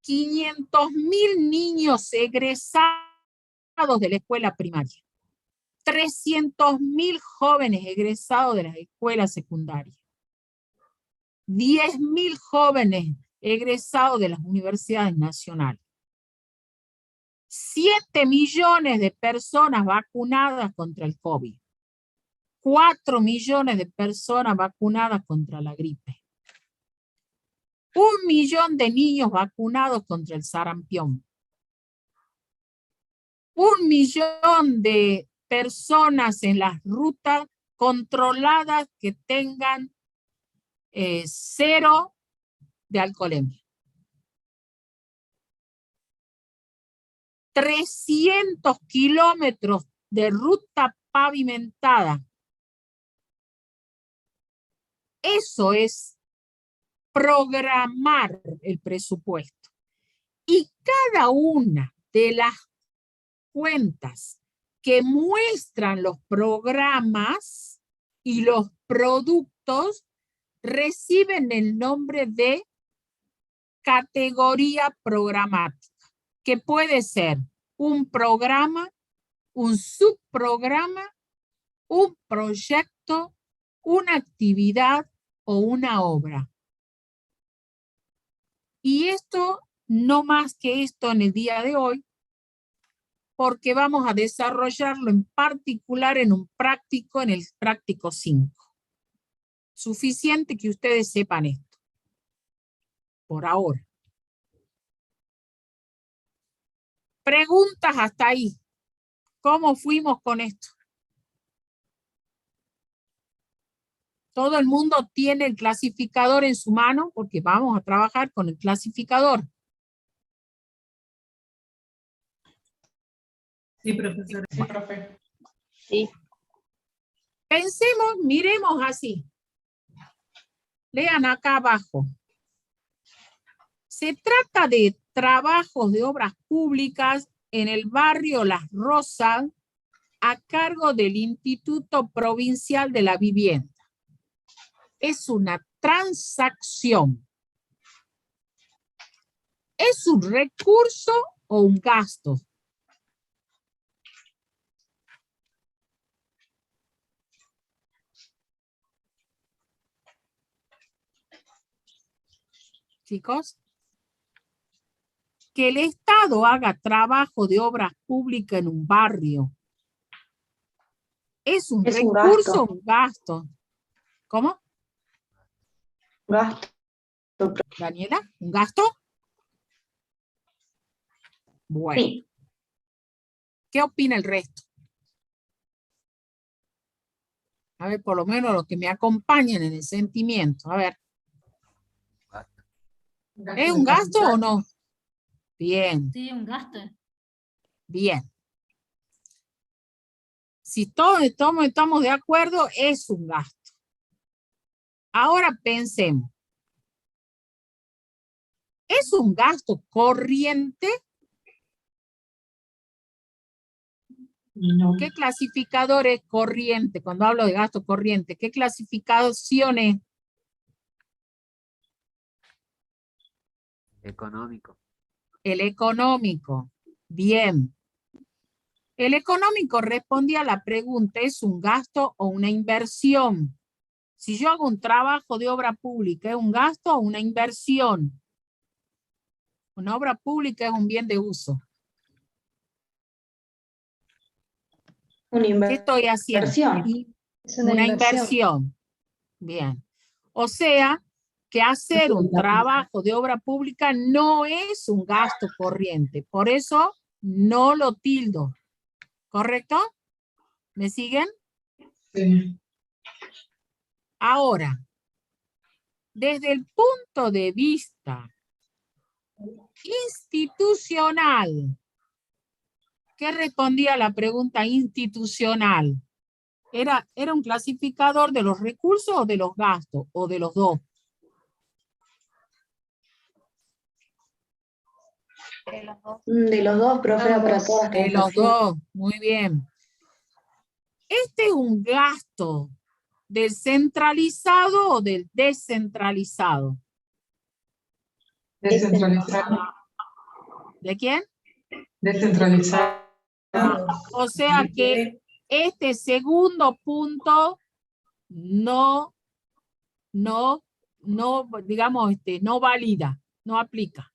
500.000 niños egresados de la escuela primaria, 300.000 jóvenes egresados de las escuelas secundarias, 10.000 jóvenes egresados de las universidades nacionales, 7 millones de personas vacunadas contra el COVID, 4 millones de personas vacunadas contra la gripe, 1 millón de niños vacunados contra el sarampión, 1 millón de personas en las rutas controladas que tengan 0 de alcoholemia. 300 kilómetros de ruta pavimentada. Eso es programar el presupuesto. Y cada una de las cuentas que muestran los programas y los productos reciben el nombre de categoría programática, que puede ser un programa, un subprograma, un proyecto, una actividad o una obra. Y esto, no más que esto en el día de hoy, porque vamos a desarrollarlo en particular en un práctico, en el práctico 5. Suficiente que ustedes sepan esto, por ahora. Preguntas hasta ahí. ¿Cómo fuimos con esto? Todo el mundo tiene el clasificador en su mano porque vamos a trabajar con el clasificador. Sí, profesora. Sí, profe. Sí. Pensemos, miremos así. Lean acá abajo. Se trata de trabajos de obras públicas en el barrio Las Rosas a cargo del Instituto Provincial de la Vivienda. Es una transacción. ¿Es un recurso o un gasto? chicos? Que el Estado haga trabajo de obras públicas en un barrio. ¿Es un Es un recurso gasto. o un gasto? ¿Cómo? Gasto. Daniela, ¿un gasto? Bueno, Sí. ¿qué opina el resto? A ver, por lo menos los que me acompañan en el sentimiento. A ver, ¿es un gasto o no? Bien, Sí, un gasto. bien. Si todos estamos de acuerdo, es un gasto. Ahora pensemos. ¿Es un gasto corriente? No. ¿Qué clasificador es corriente? Cuando hablo de gasto corriente, ¿qué clasificación es? Económico. El económico. Bien. El económico respondía a la pregunta, ¿es un gasto o una inversión? Si yo hago un trabajo de obra pública, ¿es un gasto o una inversión? Una obra pública es un bien de uso. Una ¿Qué estoy haciendo? inversión. Es una Una inversión. inversión. Bien. O sea, que hacer un trabajo de obra pública no es un gasto corriente. Por eso no lo tildo. ¿Correcto? ¿Me siguen? Sí. Ahora, desde el punto de vista institucional, ¿qué respondía a la pregunta institucional? ¿Era un clasificador de los recursos o de los gastos? ¿O de los dos? De los dos, profe, para Ambos. todas las De los transacciones. dos, muy bien. ¿Este es un gasto del centralizado o del descentralizado? Descentralizado. ¿De quién? Descentralizado. O sea que este segundo punto no, digamos, no valida, no aplica.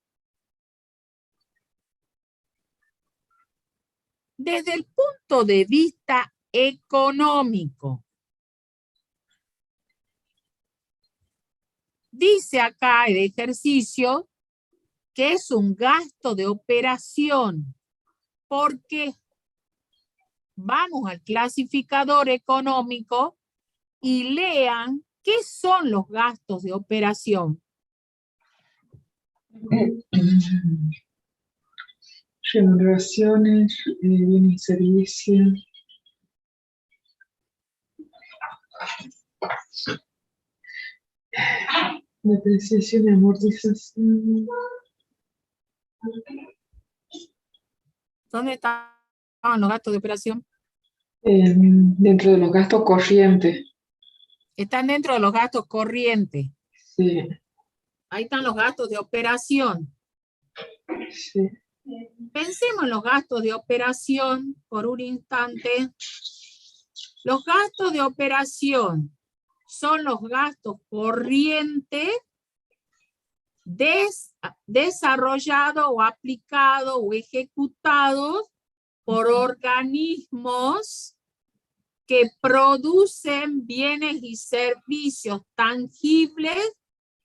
Desde el punto de vista económico, dice acá el ejercicio que es un gasto de operación. ¿Por qué? Vamos al clasificador económico y lean qué son los gastos de operación. Remuneraciones, bienes y servicios. Depreciación y amortización. ¿Dónde estaban los gastos de operación? Dentro de los gastos corrientes. Están dentro de los gastos corrientes. Sí, Ahí están los gastos de operación. sí. Pensemos en los gastos de operación por un instante. Los gastos de operación son los gastos corrientes desarrollados o aplicados o ejecutados por organismos que producen bienes y servicios tangibles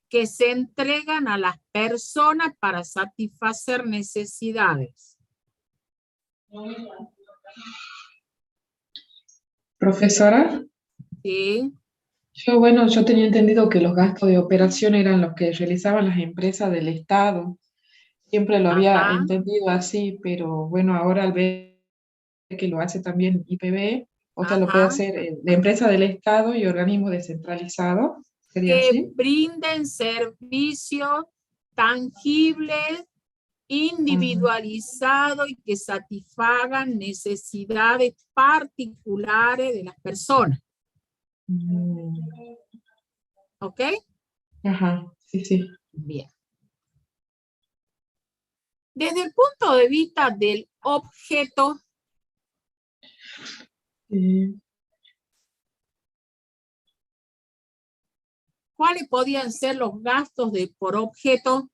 que se entregan a las personas para satisfacer necesidades. Profesora, ¿Sí? yo tenía entendido que los gastos de operación eran los que realizaban las empresas del Estado. Siempre lo había Ajá. entendido así, pero bueno, ahora al ver que lo hace también IPB, o sea, lo puede Ajá. hacer la empresa del Estado y organismos descentralizados. ¿Sería Que así? brinden servicios tangibles, individualizados y que satisfagan necesidades particulares de las personas. ¿Ok? Ajá, sí, sí. Bien. Desde el punto de vista del objeto, ¿Cuáles podían ser los gastos por objeto?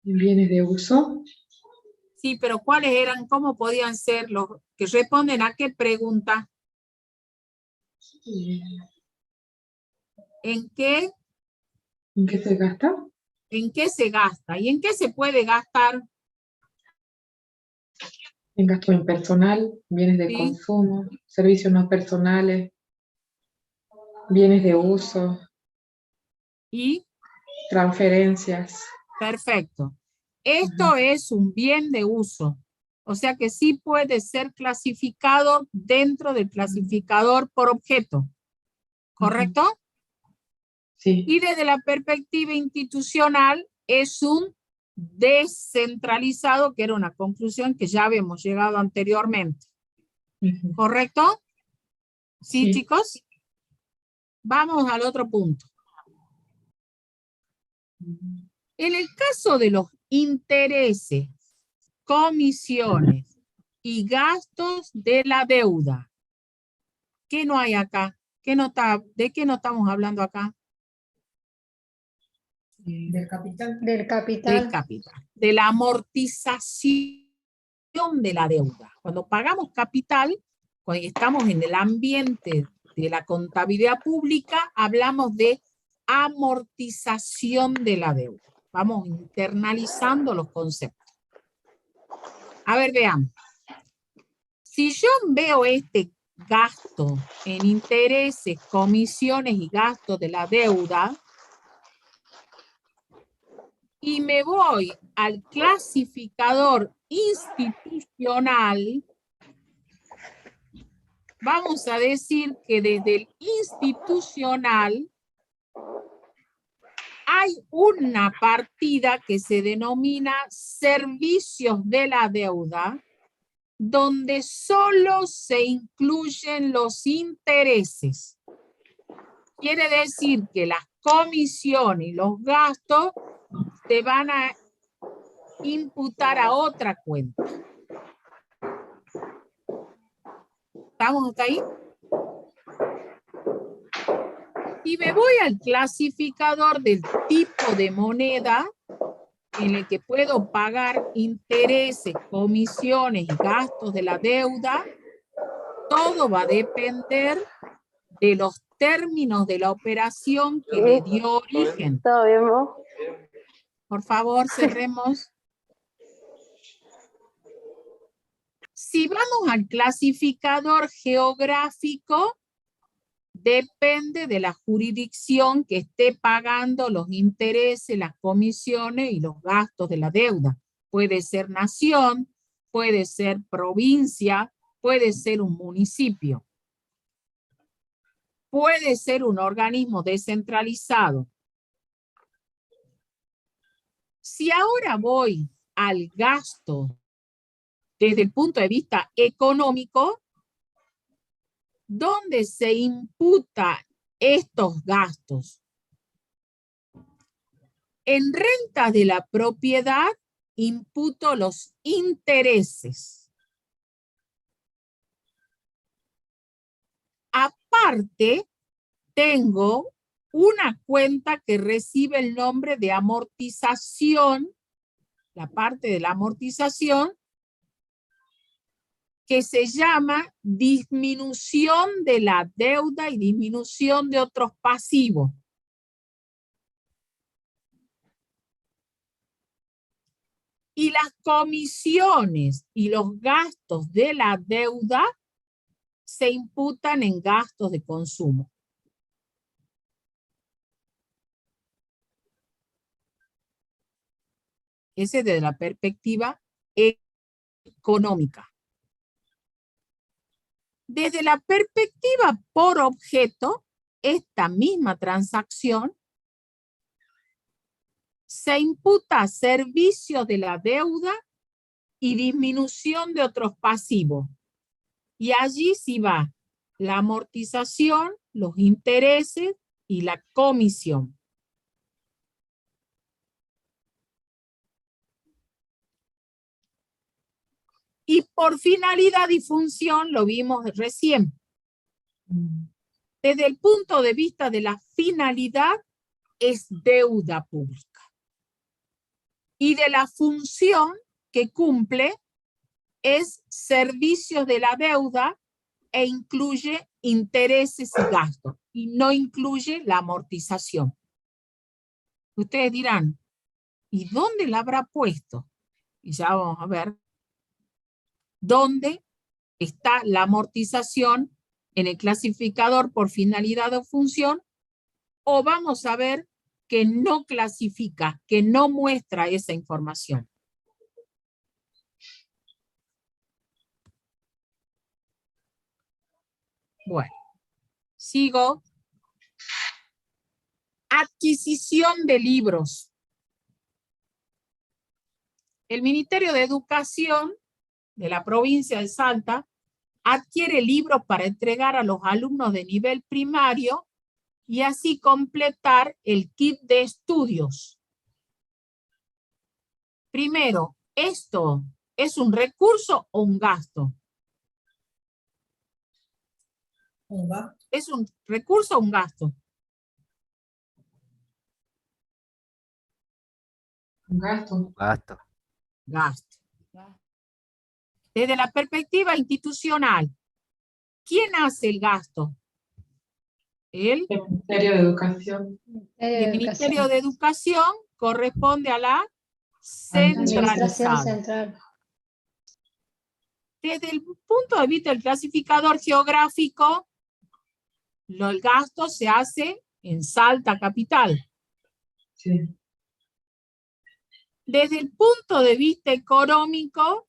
Bienes de uso. Sí, pero ¿cuáles eran? ¿Cómo podían ser los que responden a qué pregunta? ¿En qué? ¿En qué se gasta? ¿En qué se gasta? ¿Y en qué se puede gastar? En gasto en personal, bienes de Sí. consumo, servicios no personales, bienes de uso, Y transferencias. perfecto. Esto es un bien de uso. O sea que sí puede ser clasificado dentro del clasificador por objeto. ¿Correcto? Sí. Y desde la perspectiva institucional es un descentralizado, que era una conclusión que ya habíamos llegado anteriormente. ¿Correcto? ¿Sí, Sí. chicos? Vamos al otro punto. En el caso de los intereses, comisiones y gastos de la deuda, ¿qué no hay acá? ¿De qué no estamos hablando acá? Del capital. Del Del capital. capital, de la amortización de la deuda. Cuando pagamos capital, cuando estamos en el ambiente de la contabilidad pública, hablamos de amortización de la deuda. Vamos internalizando los conceptos. A ver, veamos. Si yo veo este gasto en intereses, comisiones y gastos de la deuda, y me voy al clasificador institucional, vamos a decir que desde el institucional hay una partida que se denomina servicios de la deuda, donde solo se incluyen los intereses. Quiere decir que las comisiones y los gastos te van a imputar a otra cuenta. ¿Estamos hasta ahí? Y me voy al clasificador del tipo de moneda en el que puedo pagar intereses, comisiones y gastos de la deuda. Todo va a depender de los términos de la operación que le dio origen. ¿Todo bien, vos? Por favor, cerremos. Si vamos al clasificador geográfico, depende de la jurisdicción que esté pagando los intereses, las comisiones y los gastos de la deuda. Puede ser nación, puede ser provincia, puede ser un municipio. Puede ser un organismo descentralizado. Si ahora voy al gasto desde el punto de vista económico, ¿dónde se imputa estos gastos? En renta de la propiedad imputo los intereses. Aparte, tengo una cuenta que recibe el nombre de amortización, la parte de la amortización, que se llama disminución de la deuda y disminución de otros pasivos. Y las comisiones y los gastos de la deuda se imputan en gastos de consumo. Ese es desde la perspectiva económica. Desde la perspectiva por objeto, esta misma transacción se imputa a servicios de la deuda y disminución de otros pasivos. Y allí sí va la amortización, los intereses y la comisión. Y por finalidad y función lo vimos recién. Desde el punto de vista de la finalidad, es deuda pública. Y de la función que cumple, es servicios de la deuda e incluye intereses y gastos, y no incluye la amortización. Ustedes dirán, ¿y dónde la habrá puesto? Y ya vamos a ver dónde está la amortización en el clasificador por finalidad o función, o vamos a ver que no clasifica, que no muestra esa información. Bueno, sigo. Adquisición de libros. El Ministerio de Educación de la provincia de Salta adquiere libros para entregar a los alumnos de nivel primario y así completar el kit de estudios. Primero, ¿esto es un recurso o un gasto? ¿Un gasto? ¿Es un recurso o un gasto? Un gasto. Gasto. Gasto. Desde la perspectiva institucional, ¿quién hace el gasto? El Ministerio de Educación. Ministerio de Educación corresponde a la Administración centralizada. central. Desde el punto de vista del clasificador geográfico, el gasto se hace en Salta capital. Sí. Desde el punto de vista económico,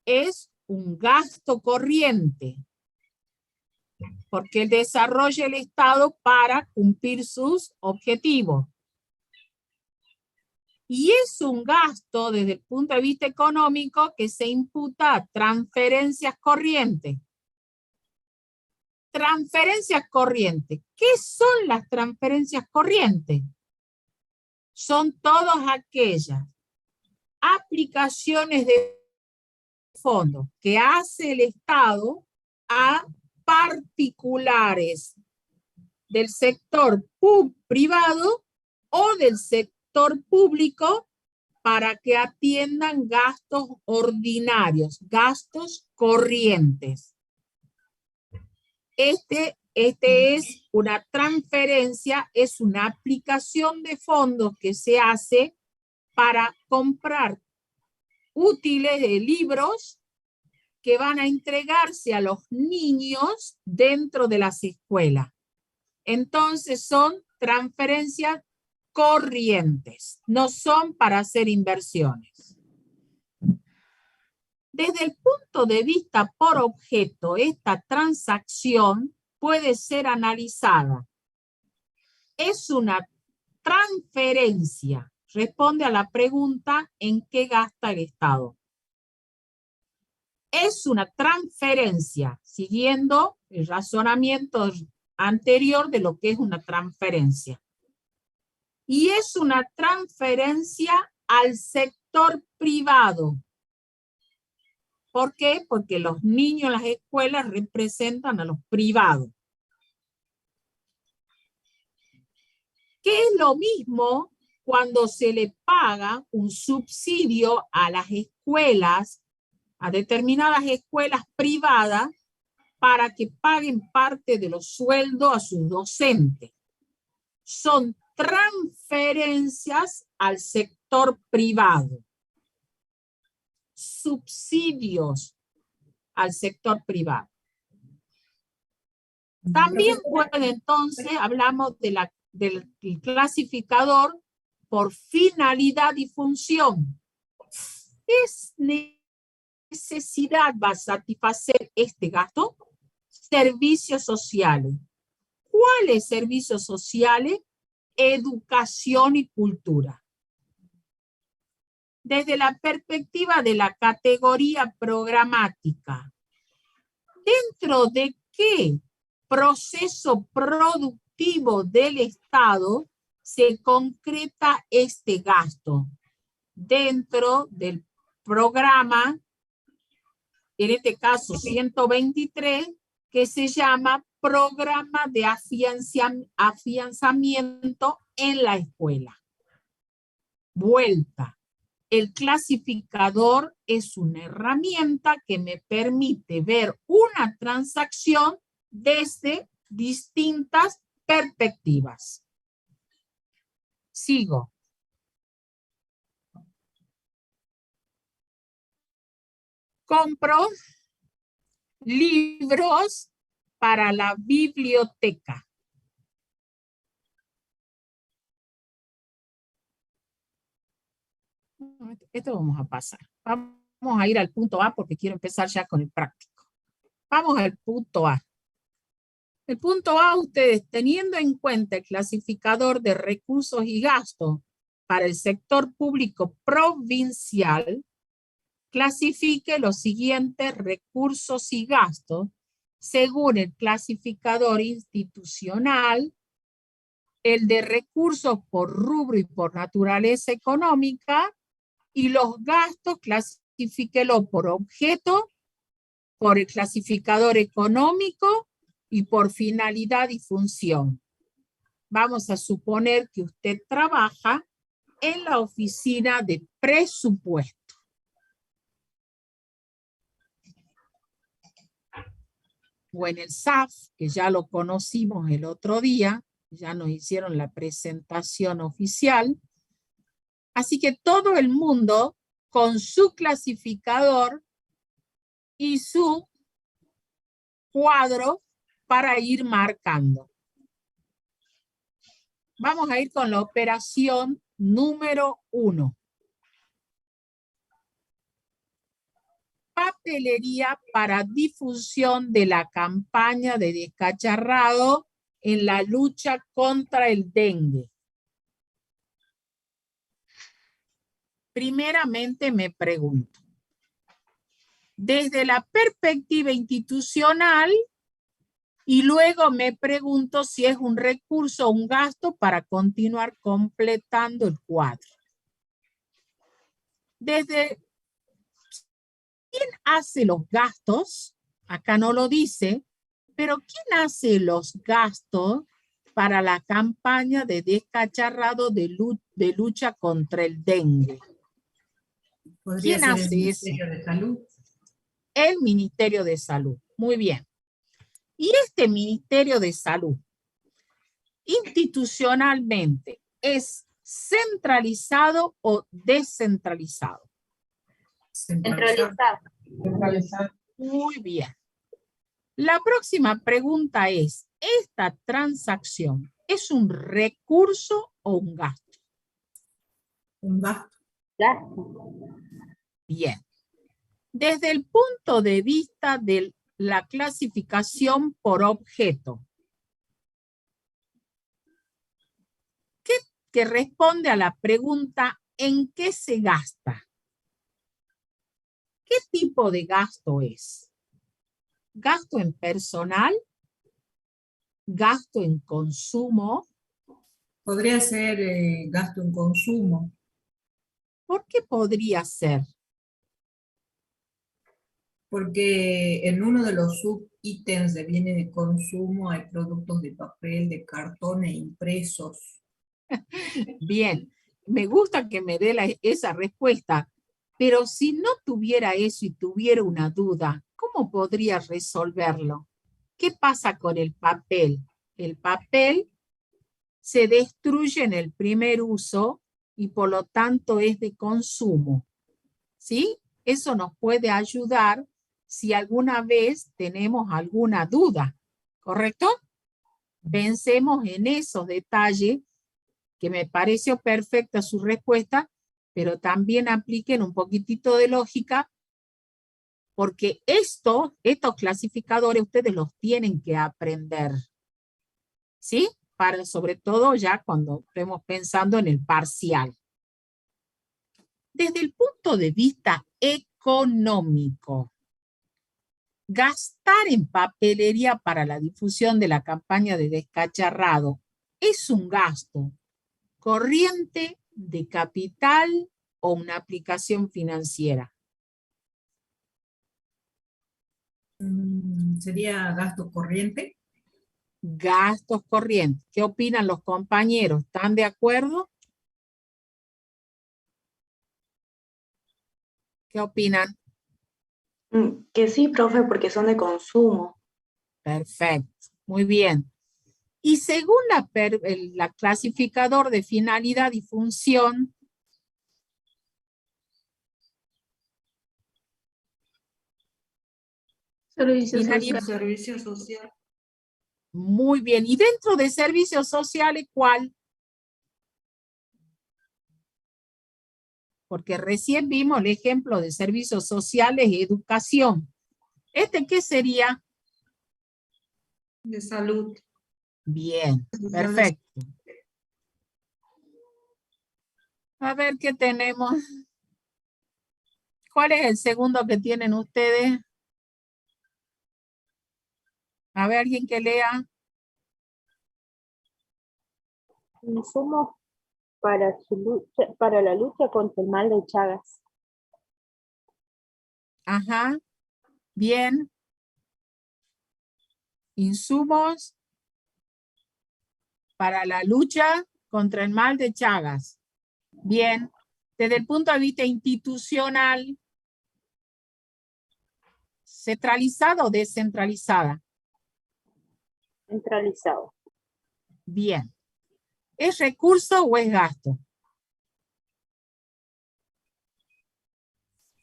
es un gasto corriente, porque desarrolla el Estado para cumplir sus objetivos. Y es un gasto desde el punto de vista económico que se imputa a transferencias corrientes. Transferencias corrientes. ¿Qué son las transferencias corrientes? Son todas aquellas aplicaciones de fondos que hace el Estado a particulares del sector privado o del sector público para que atiendan gastos ordinarios, gastos corrientes. Este es una transferencia, es una aplicación de fondos que se hace para comprar útiles de libros que van a entregarse a los niños dentro de las escuelas. Entonces son transferencias corrientes, no son para hacer inversiones. Desde el punto de vista por objeto, esta transacción puede ser analizada. Es una transferencia. Responde a la pregunta ¿en qué gasta el Estado? Es una transferencia, siguiendo el razonamiento anterior de lo que es una transferencia. Y es una transferencia al sector privado. ¿Por qué? Porque los niños en las escuelas representan a los privados. ¿Qué es lo mismo cuando se le paga un subsidio a las escuelas, a determinadas escuelas privadas, para que paguen parte de los sueldos a sus docentes? Son transferencias al sector privado. Subsidios al sector privado. También puede, entonces, hablamos de del clasificador por finalidad y función. ¿Qué necesidad va a satisfacer este gasto? Servicios sociales. ¿Cuáles servicios sociales? Educación y cultura. Desde la perspectiva de la categoría programática, ¿dentro de qué proceso productivo del Estado se concreta este gasto? Dentro del programa, en este caso 123, que se llama programa de afianzamiento en la escuela. Vuelta. El clasificador es una herramienta que me permite ver una transacción desde distintas perspectivas. Sigo. Compro libros para la biblioteca. Esto vamos a pasar. Vamos a ir al punto A porque quiero empezar ya con el práctico. Vamos al punto A. El punto A, ustedes, teniendo en cuenta el clasificador de recursos y gastos para el sector público provincial, clasifique los siguientes recursos y gastos según el clasificador institucional, el de recursos por rubro y por naturaleza económica, y los gastos clasifíquelo por objeto, por el clasificador económico y por finalidad y función. Vamos a suponer que usted trabaja en la oficina de presupuesto. O en el SAF, que ya lo conocimos el otro día, ya nos hicieron la presentación oficial. Así que todo el mundo con su clasificador y su cuadro para ir marcando. Vamos a ir con la operación número 1. Papelería para difusión de la campaña de descacharrado en la lucha contra el dengue. Primeramente me pregunto, desde la perspectiva institucional, y luego me pregunto si es un recurso o un gasto para continuar completando el cuadro. Desde ¿quién hace los gastos? Acá no lo dice, pero ¿quién hace los gastos para la campaña de descacharrado de lucha contra el dengue? ¿Quién hace eso? ¿El Ministerio de Salud? El Ministerio de Salud. Muy bien. Y este Ministerio de Salud, institucionalmente, ¿es centralizado o descentralizado? Centralizado. Centralizado. Muy bien. La próxima pregunta es, ¿esta transacción es un recurso o un gasto? Un gasto. Bien. Desde el punto de vista de la clasificación por objeto, que responde a la pregunta ¿en qué se gasta? ¿Qué tipo de gasto es? ¿Gasto en personal? ¿Gasto en consumo? Podría ser gasto en consumo. ¿Por qué podría ser? Porque en uno de los subítems de bienes de consumo hay productos de papel, de cartón e impresos. Bien, me gusta que me dé esa respuesta, pero si no tuviera eso y tuviera una duda, ¿cómo podría resolverlo? ¿Qué pasa con el papel? El papel se destruye en el primer uso y por lo tanto es de consumo. ¿Sí? Eso nos puede ayudar si alguna vez tenemos alguna duda, ¿correcto? Pensemos en esos detalles, que me pareció perfecta su respuesta, pero también apliquen un poquitito de lógica, porque estos clasificadores ustedes los tienen que aprender, ¿sí? Para, sobre todo ya cuando estemos pensando en el parcial. Desde el punto de vista económico, gastar en papelería para la difusión de la campaña de descacharrado es un gasto corriente de capital o una aplicación financiera. ¿Sería gasto corriente? Gastos corrientes. ¿Qué opinan los compañeros? ¿Están de acuerdo? ¿Qué opinan? Que sí, profe, porque son de consumo. Perfecto, muy bien. Y según la clasificador de finalidad y función, finalidad, Servicio social. muy bien. Y dentro de servicios sociales, ¿cuál? Porque recién vimos el ejemplo de servicios sociales y educación. ¿Este qué sería? De salud. Bien, perfecto. A ver qué tenemos. ¿Cuál es el segundo que tienen ustedes? A ver, alguien que lea. Insumos para la lucha contra el mal de Chagas. Ajá, bien. Insumos para la lucha contra el mal de Chagas. Bien. Desde el punto de vista institucional, ¿centralizada o descentralizada? Centralizado. Bien. ¿Es recurso o es gasto?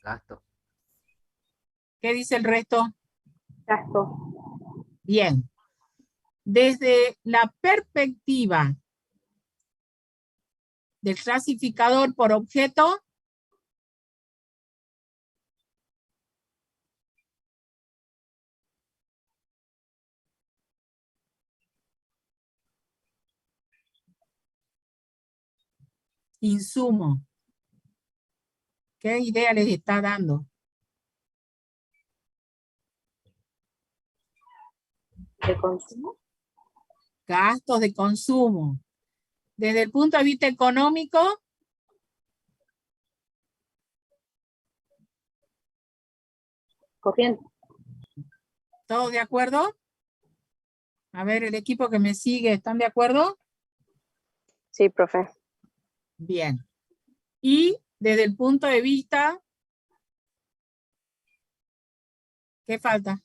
Gasto. ¿Qué dice el resto? Gasto. Bien. Desde la perspectiva del clasificador por objeto, insumo. ¿Qué idea les está dando? De consumo. Gastos de consumo. Desde el punto de vista económico, Corriente. ¿todos de acuerdo? A ver, el equipo que me sigue, ¿están de acuerdo? Sí, profe. Bien. Y desde el punto de vista, ¿qué falta?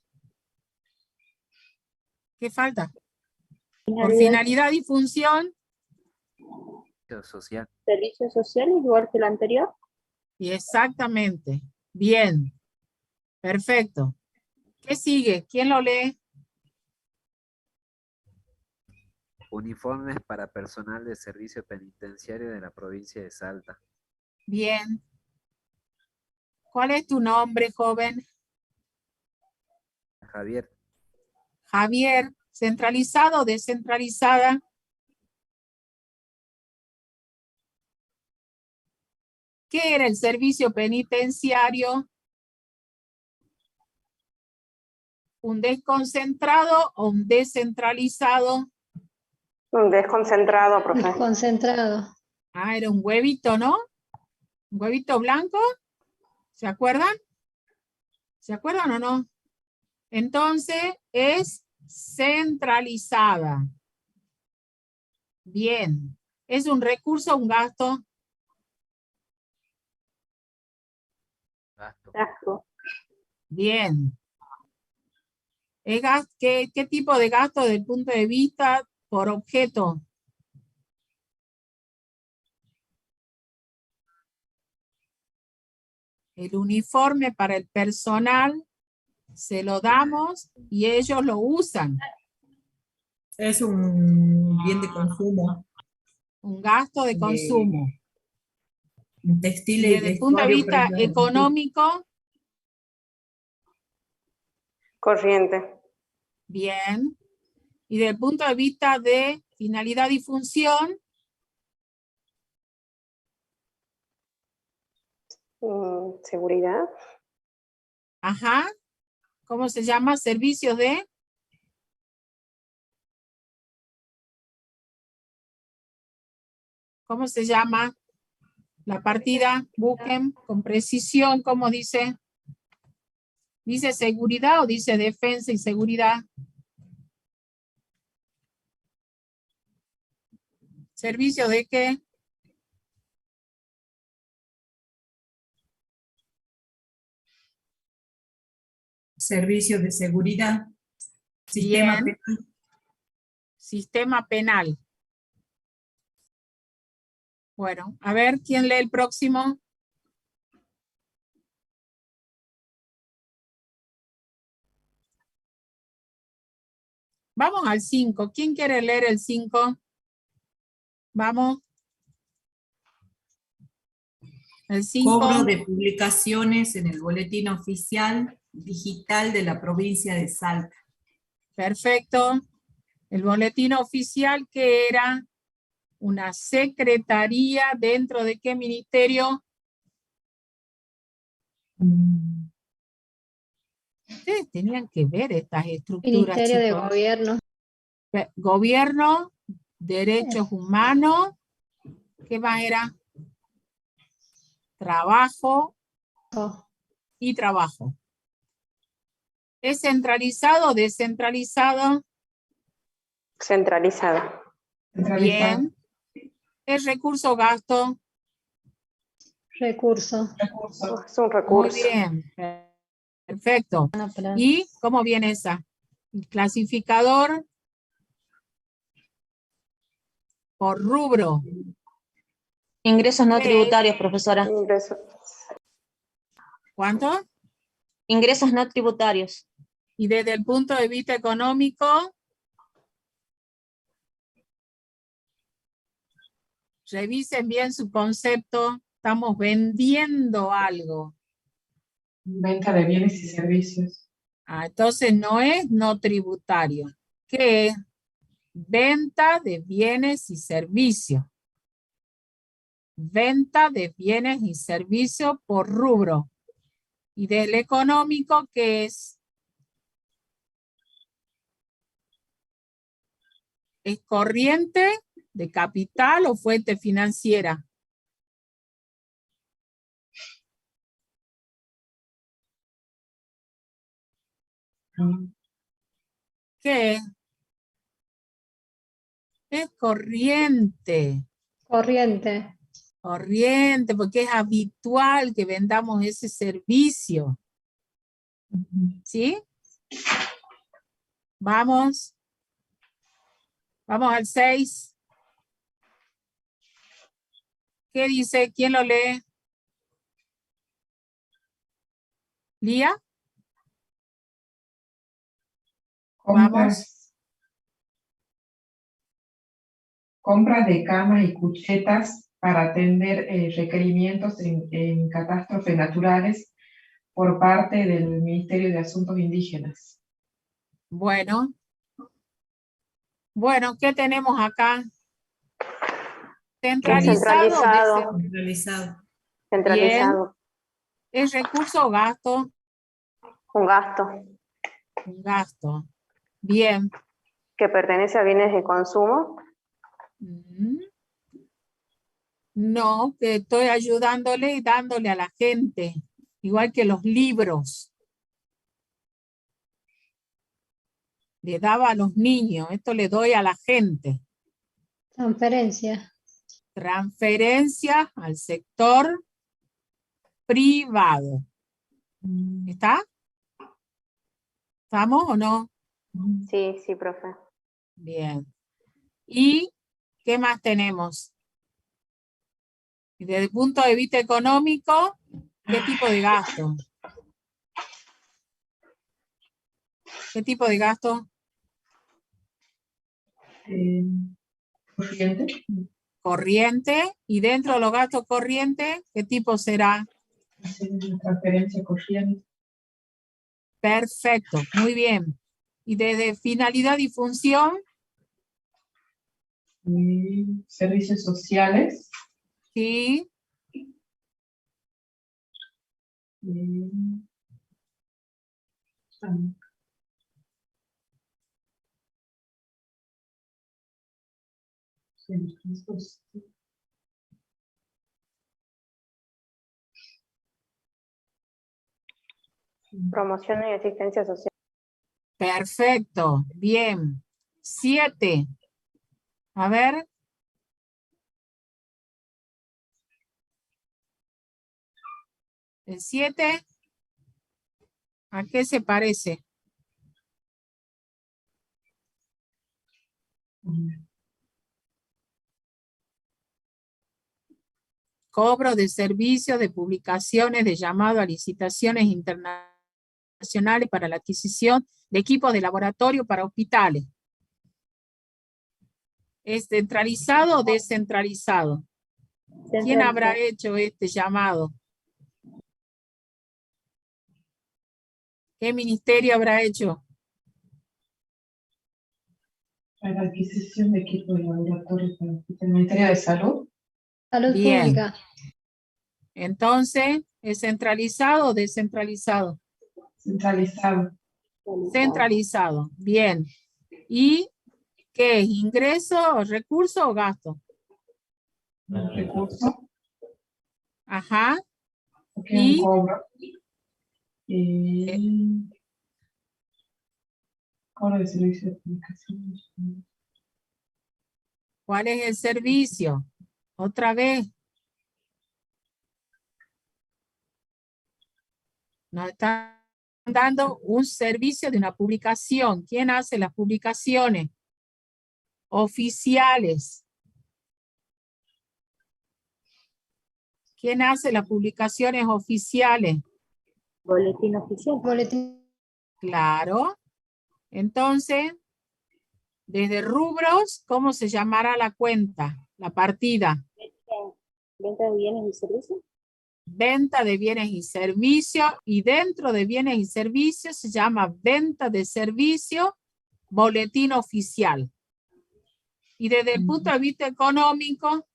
¿Qué falta? Por finalidad y función, Social. Servicio social igual que el anterior. y exactamente. Bien. Perfecto. ¿Qué sigue? ¿Quién lo lee? Uniformes para personal de servicio penitenciario de la provincia de Salta. Bien. ¿Cuál es tu nombre, joven? Javier. Javier. ¿Centralizado o descentralizada? ¿Qué era el servicio penitenciario? ¿Un desconcentrado o un descentralizado? Un desconcentrado, profe. Concentrado. Ah, era un huevito, ¿no? ¿Un huevito blanco? ¿Se acuerdan? ¿Se acuerdan o no? Entonces es centralizada. Bien. ¿Es un recurso o un gasto? Gasto. Gasto. Bien. ¿Qué tipo de gasto desde el punto de vista por objeto? El uniforme para el personal se lo damos y ellos lo usan. Es un bien de consumo. Un gasto de consumo. Un Y textil y desde el punto de vestuario, vista prenda de vestir. económico, Corriente. bien. Y desde el punto de vista de finalidad y función, Seguridad. ajá. ¿Cómo se llama? Servicios de... ¿Cómo se llama? La partida, busquen con precisión, ¿cómo dice? ¿Dice seguridad o dice defensa y seguridad? ¿Servicio de qué? Servicios de seguridad. Sistema Bien. penal. Sistema penal. Bueno, a ver, ¿quién lee el próximo? Vamos al 5. ¿Quién quiere leer el 5? Vamos. El 5. Cobro de publicaciones en el boletín oficial digital de la provincia de Salta. Perfecto. El boletín oficial, que era una secretaría dentro de qué ministerio. Ustedes tenían que ver estas estructuras, Ministerio de chicos. Gobierno. Gobierno, derechos humanos, ¿qué más era? Trabajo y trabajo. ¿Es centralizado o descentralizado? Centralizado. Bien. ¿Es recurso o gasto? Recurso. Es un Muy recurso. bien. Perfecto. Para- ¿Y cómo viene esa? El clasificador por rubro. Ingresos no ¿Qué es? tributarios, profesora. Ingreso. ¿Cuánto? Ingresos no tributarios. Y desde el punto de vista económico, revisen bien su concepto. Estamos vendiendo algo. Venta de bienes y servicios. Entonces no es no tributario. ¿Qué es? Venta de bienes y servicios. Venta de bienes y servicios por rubro. Y del económico, ¿qué es? ¿Es corriente de capital o fuente financiera? ¿Qué es? Es corriente. Corriente. Corriente, porque es habitual que vendamos ese servicio. ¿Sí? Vamos. Vamos al 6. ¿Qué dice? ¿Quién lo lee? ¿Lía? Vamos. Compras de camas y cuchetas para atender requerimientos en catástrofes naturales por parte del Ministerio de Asuntos Indígenas. Bueno. Bueno, ¿qué tenemos acá? Centralizado. Centralizado. Centralizado. Centralizado. ¿Es recurso o gasto? Un gasto Un gasto. Bien. que pertenece a bienes de consumo. No, que estoy ayudándole y dándole a la gente, igual que los libros. Le daba a los niños, esto le doy a la gente. Transferencia. Transferencias al sector privado. ¿Está? ¿Estamos o no? Sí, sí, profe. Bien. ¿Y qué más tenemos? Y desde el punto de vista económico, ¿qué tipo de gasto? ¿Qué tipo de gasto? Corriente. Corriente. Y dentro de los gastos corrientes, ¿qué tipo será? Transferencia corriente. Perfecto, muy bien. Y desde finalidad y función, Servicios sociales. sí. Promoción y asistencia social. Perfecto, bien. 7. A ver, El 7, ¿a qué se parece? Cobro de servicios, de publicaciones, de llamado a licitaciones internacionales para la adquisición de equipos de laboratorio para hospitales. ¿Es centralizado o descentralizado? ¿Quién habrá hecho este llamado? ¿Qué ministerio habrá hecho? Para la adquisición de equipos de laboratorio para el Ministerio de Salud. Salud Bien. pública. Entonces, ¿es centralizado o descentralizado? Centralizado. Centralizado. Bien. ¿Y qué es? ¿Ingreso, recurso o gasto? Recursos. Ajá. Porque es un Y cobro. Y cobro de servicio de comunicación. ¿cuál es el servicio? Otra vez. Nos están dando un servicio de una publicación. ¿Quién hace las publicaciones? Oficiales. ¿Quién hace las publicaciones oficiales? Boletín oficial. Boletín. Claro. Entonces, desde rubros, ¿cómo se llamará la cuenta? La partida. Venta de bienes y servicios. Venta de bienes y servicios, y dentro de bienes y servicios se llama venta de servicio, boletín oficial. Y desde el punto de vista económico,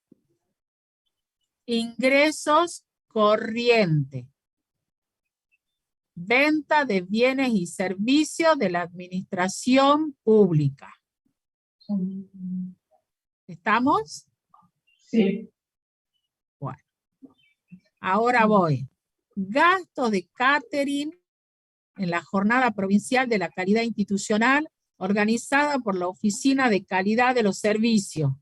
ingresos corrientes. Venta de bienes y servicios de la administración pública. ¿Estamos? Sí. Bueno. Ahora voy. Gasto de catering en la Jornada Provincial de la Calidad Institucional organizada por la Oficina de Calidad de los Servicios.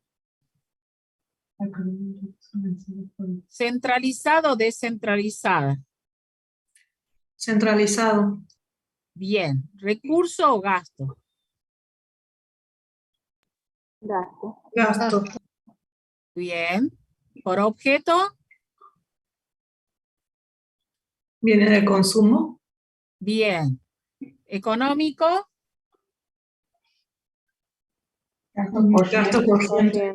¿Centralizado o descentralizada? Centralizado. Bien. ¿Recurso o gasto? Gasto. Gasto. Bien. ¿Por objeto? Viene de consumo. Bien. ¿Económico? Gasto corriente.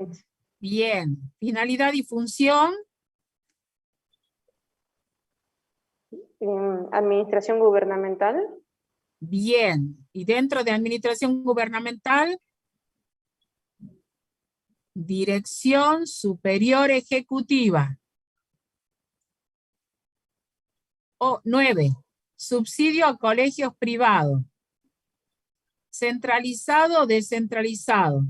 Bien. ¿Finalidad y función? Administración gubernamental. Bien. ¿Y dentro de administración gubernamental? Dirección Superior Ejecutiva. 9. Subsidio a colegios privados. ¿Centralizado o descentralizado?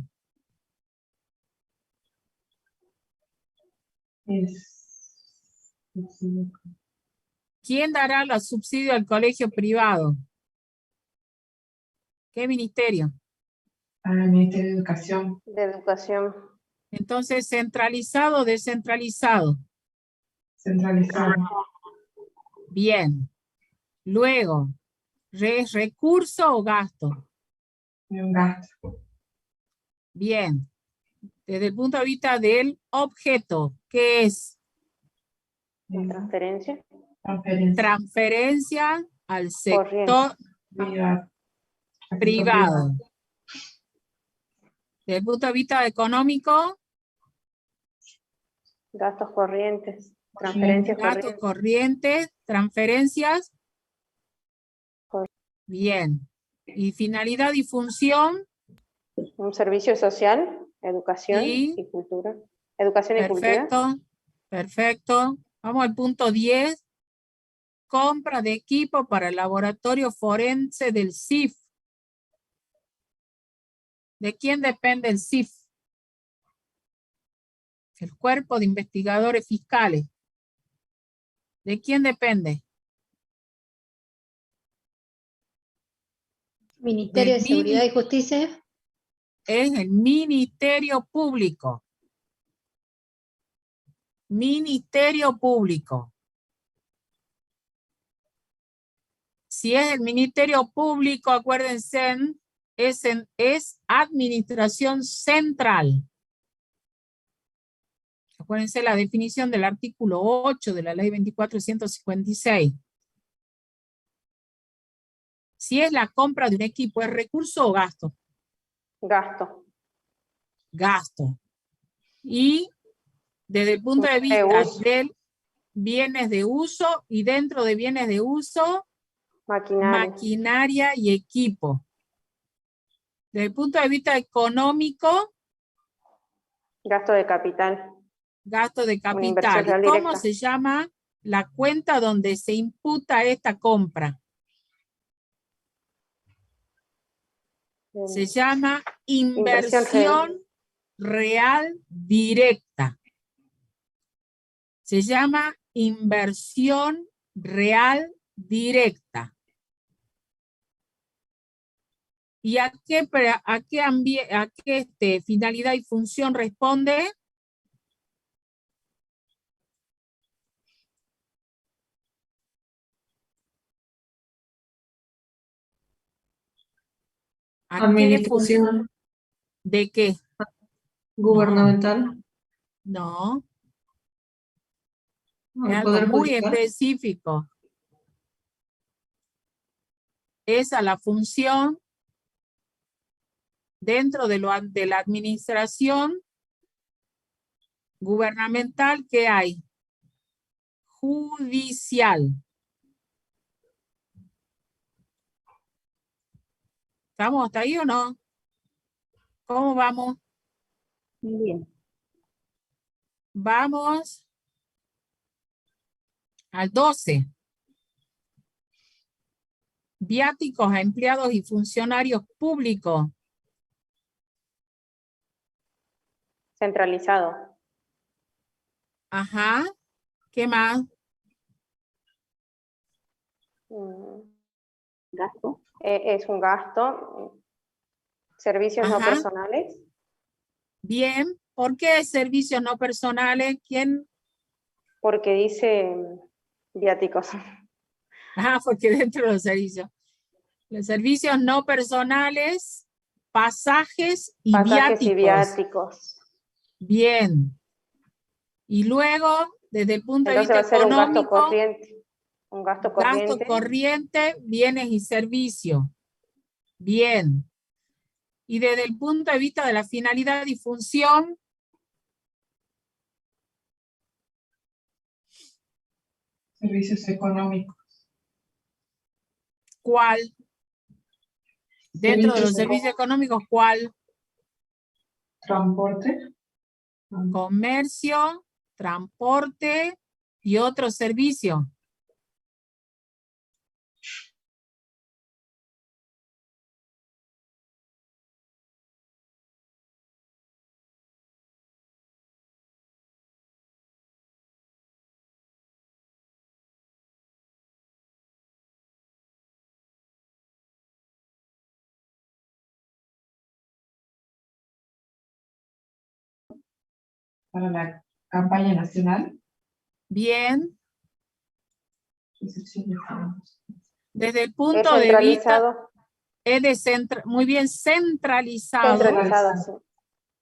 ¿Quién dará los subsidios al colegio privado? ¿Qué ministerio? Al Ministerio de Educación. De educación. Entonces, ¿centralizado o descentralizado? Centralizado. Bien. Luego, ¿recurso o gasto? Un gasto. Bien. Desde el punto de vista del objeto, ¿qué es? Transferencia. Transferencia al sector privado. Desde el punto de vista económico, Gastos corrientes. Transferencias gastos corrientes, transferencias. Bien. ¿Y finalidad y función? Un servicio social, educación y cultura. Educación y cultura. Perfecto, perfecto. Vamos al punto 10. Compra de equipo para el laboratorio forense del CIF. ¿De quién depende el CIF? El Cuerpo de Investigadores Fiscales. ¿De quién depende? Ministerio de Seguridad y Justicia. Es el Ministerio Público. Ministerio Público. Si es el Ministerio Público, acuérdense, es administración central. Acuérdense la definición del artículo 8 de la ley 24.156. Si es la compra de un equipo, ¿es recurso o gasto? Gasto. Gasto. Y desde el punto de vista de bienes de uso, y dentro de bienes de uso, maquinaria y equipo. Desde el punto de vista económico, gasto de capital. Gasto de Una inversión capital. real ¿Y cómo directa. se llama la cuenta donde se imputa esta compra? Se llama inversión real directa. Se llama inversión real directa. ¿Y a qué finalidad y función responde? ¿A Administración qué ¿de qué? gubernamental. No. Es El algo Poder muy Judicial. específico. Es a la función dentro de la administración gubernamental que hay. Judicial. ¿Estamos hasta ahí o no? ¿Cómo vamos? Muy bien. Vamos al 12. Viáticos a empleados y funcionarios públicos. Centralizado. Ajá. ¿Qué más? Gasto. Es un gasto. Servicios no Ajá. personales. Bien. ¿Por qué servicios no personales? ¿Quién? Porque dice viáticos. Ah, porque dentro de los servicios no personales, pasajes y Pasajes y viáticos. viáticos. Bien. Y luego, desde el punto Entonces de va a vista ser un gasto económico, corriente. Un gasto corriente. gasto corriente, bienes y servicios. Bien. Y desde el punto de vista de la finalidad y función, Servicios económicos. ¿cuál? Dentro de los Servicios servicios económicos, ¿cuál? Transporte. Comercio, transporte y otros servicios. Para la campaña nacional. Bien. Desde el Es punto de vista, centralizado. muy bien centralizado. Centralizado, sí.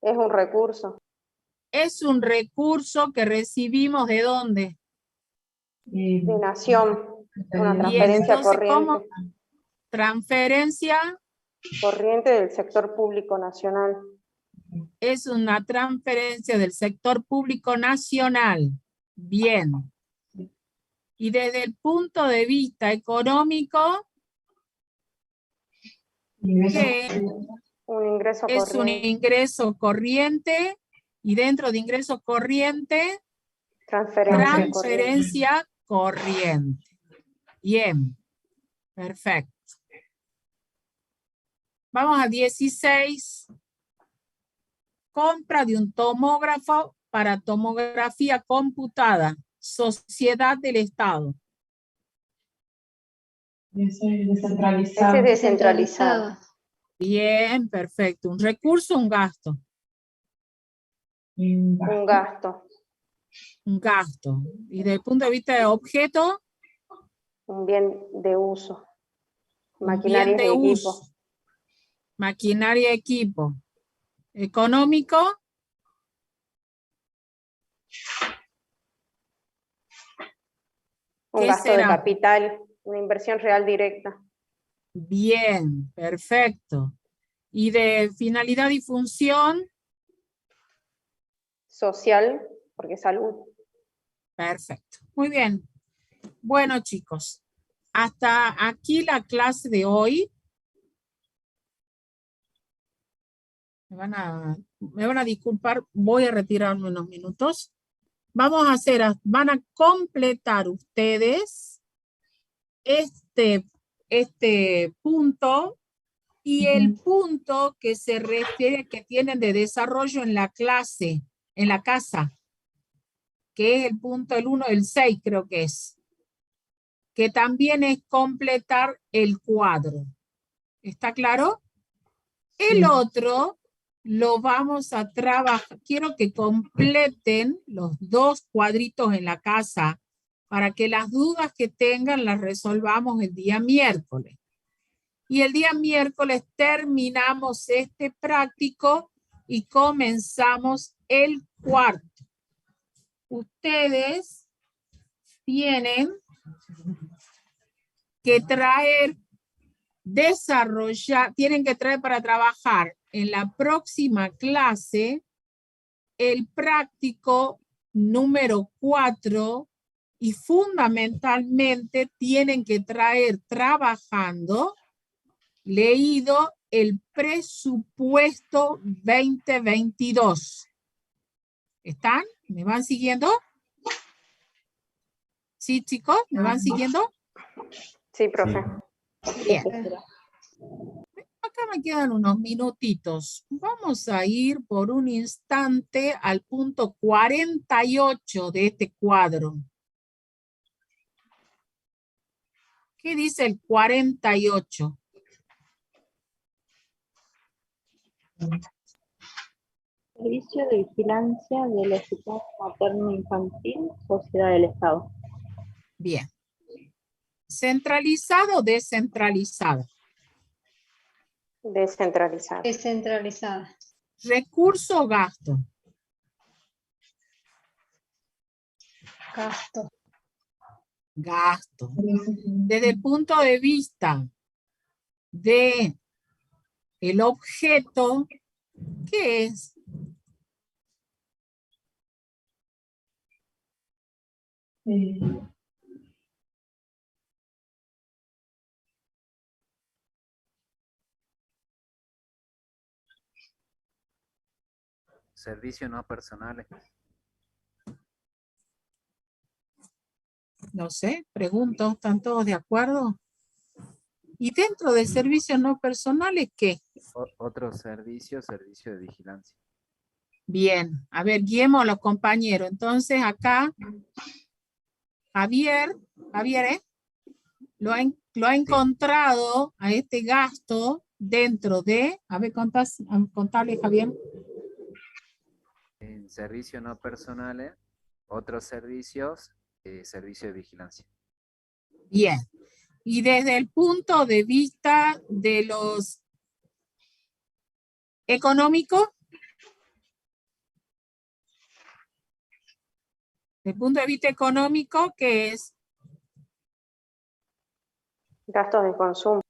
Es un recurso. Es un recurso que recibimos ¿de dónde? De nación. Una Bien, transferencia entonces, corriente. ¿cómo? Transferencia Corriente del sector público nacional. es una transferencia del sector público nacional. Bien. Y desde el punto de vista económico, ¿qué? Un ingreso Es un corriente. ingreso corriente y dentro de ingreso corriente, transferencia corriente. Bien, perfecto. Vamos a 16. Compra de un tomógrafo para tomografía computada. Sociedad del Estado. Ese es descentralizado. Ese es descentralizado. Bien, perfecto. ¿Un recurso o un gasto? Un gasto. Un gasto. Y desde el punto de vista de objeto, Un bien de uso. Maquinaria de y equipo. uso. Maquinaria, equipo. Económico. Un ¿Qué gasto de será? capital, una inversión real directa. Bien, perfecto. ¿Y de finalidad y función? Social, porque salud. Perfecto. Muy bien. Bueno, chicos, hasta aquí la clase de hoy. Me van a disculpar, voy a retirarme unos minutos. Vamos a hacer, van a completar ustedes este punto y el punto que se refiere que tienen de desarrollo en la clase, en la casa, que es el punto, el 1, el 6 creo que es, que también es completar el cuadro. ¿Está claro? El otro lo vamos a trabajar. Quiero que completen los 2 cuadritos en la casa para que las dudas que tengan las resolvamos el día miércoles. Y el día miércoles terminamos este práctico y comenzamos el cuarto. Ustedes tienen que tienen que traer para trabajar en la próxima clase el práctico número 4 y fundamentalmente tienen que traer trabajando leído el presupuesto 2022. ¿Están? ¿Me van siguiendo? ¿Sí, chicos? ¿Me van siguiendo? Sí, profe. Bien. Acá me quedan unos minutitos. Vamos a ir por un instante al punto 48 de este cuadro. ¿Qué dice el 48? Servicio de vigilancia del Hospital Materno Infantil, Sociedad del Estado. Bien. ¿Centralizado o descentralizado? Descentralizado. Descentralizada. ¿Recurso o gasto? Gasto. Gasto. Desde el punto de vista de el objeto, ¿qué es? Servicios no personales. No sé, pregunto, ¿están todos de acuerdo? Y dentro de servicios no personales, ¿qué? Otro servicio de vigilancia. Bien, a ver, guiemos a los compañeros. Entonces acá, Javier, lo ha encontrado a este gasto dentro de, a ver, contable, Javier. En servicios no personales, otros servicios, servicio de vigilancia. Bien. Y desde el punto de vista de los económicos, desde el punto de vista económico, ¿qué es? Gastos de consumo.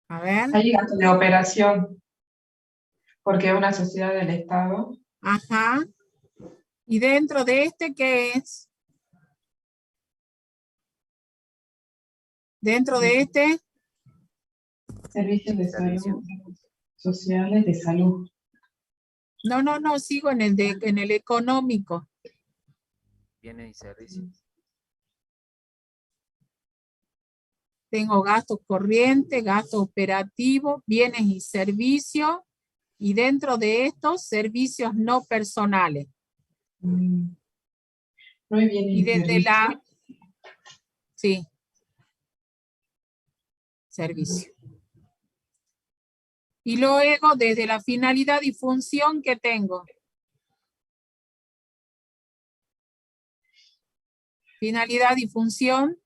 A ver. Hay gasto de operación, porque es una sociedad del Estado. Ajá. ¿Y dentro de este qué es? Dentro de este. Servicios de salud, sociales de salud. No, sigo en el económico. Bienes y servicios. Tengo gastos corrientes, gastos operativos, bienes y servicios, y dentro de estos, servicios no personales. No hay bienes Y desde la... Sí. Servicio. Y luego, desde la finalidad y función que tengo. Finalidad y función.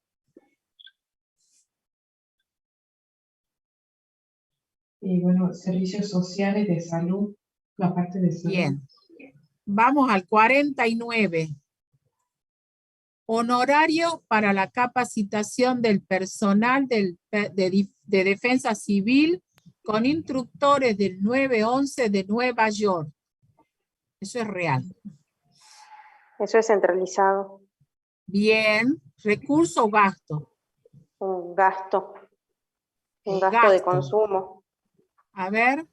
Y bueno, servicios sociales de salud, la parte de salud. Bien. Vamos al 49. Honorario para la capacitación del personal de defensa civil con instructores del 911 de Nueva York. Eso es real. Eso es centralizado. Bien. Recurso o gasto. Un gasto. Un gasto de consumo. A ver.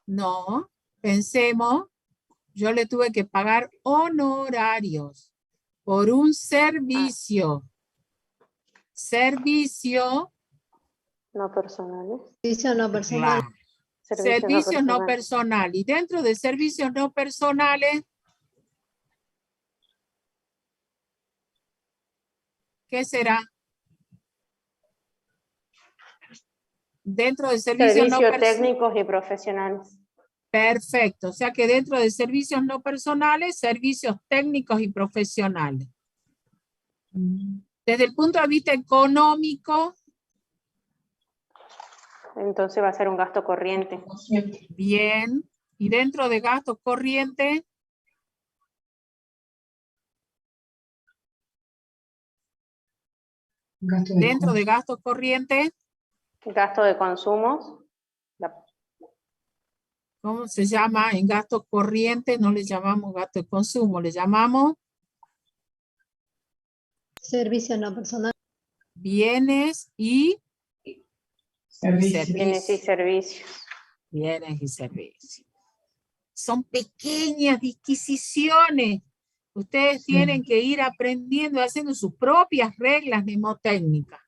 No. Pensemos. Yo le tuve que pagar honorarios por un servicio. Servicio. No personales. Servicio no personal. Claro. Servicios no personales. Y dentro de servicios no personales, ¿qué será? Dentro de servicios no personales. Técnicos y profesionales. Perfecto. O sea que dentro de servicios no personales, servicios técnicos y profesionales. Desde el punto de vista económico. Entonces va a ser un gasto corriente. Bien. Y dentro de gasto corriente. Dentro de gastos corrientes. Gasto de consumos. ¿Cómo se llama? En gastos corrientes no le llamamos gasto de consumo, le llamamos servicio no personal. Bienes y servicios. Bienes y servicios. Bienes y servicios. Son pequeñas disquisiciones. Ustedes tienen que ir aprendiendo, haciendo sus propias reglas mnemotécnicas.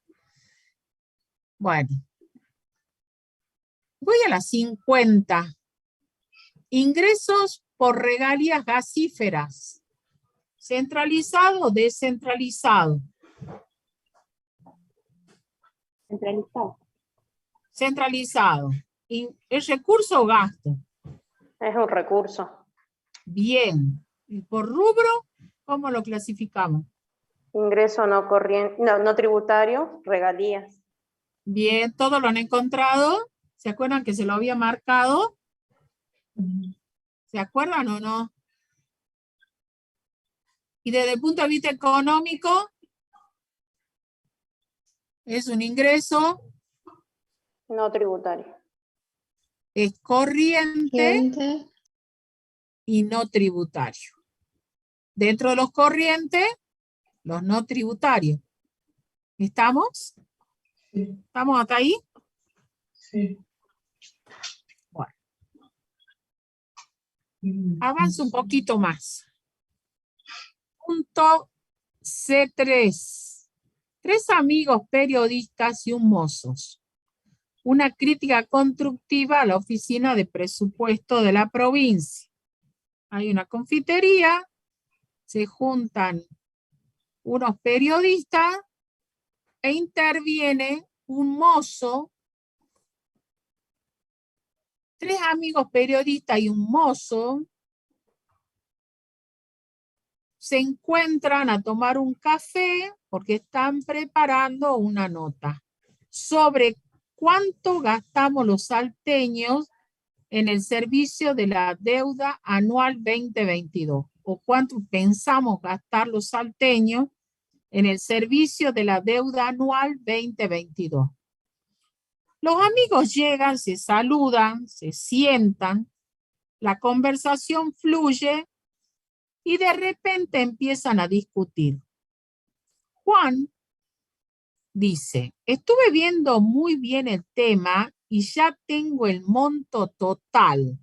Bueno. Voy a las 50. Ingresos por regalías gasíferas. ¿Centralizado o descentralizado? Centralizado. Centralizado. ¿Es recurso o gasto? Es un recurso. Bien. ¿Y por rubro, cómo lo clasificamos? Ingreso no corriente, no tributario, regalías. Bien, ¿todos lo han encontrado? ¿Se acuerdan que se lo había marcado? ¿Se acuerdan o no? Y desde el punto de vista económico, es un ingreso. No tributario. Es corriente y no tributario. Dentro de los corrientes, los no tributarios. ¿Estamos? Sí. ¿Estamos hasta ahí? Sí. Bueno. Avanzo un poquito más. Punto C3. 3 amigos periodistas y un mozo. Una crítica constructiva a la oficina de presupuesto de la provincia. Hay una confitería, se juntan unos periodistas e interviene un mozo. 3 amigos periodistas y un mozo se encuentran a tomar un café porque están preparando una nota sobre cuánto gastamos los salteños en el servicio de la deuda anual 2022 o cuánto pensamos gastar los salteños en el servicio de la deuda anual 2022. Los amigos llegan, se saludan, se sientan, la conversación fluye y de repente empiezan a discutir. Juan dice, estuve viendo muy bien el tema y ya tengo el monto total,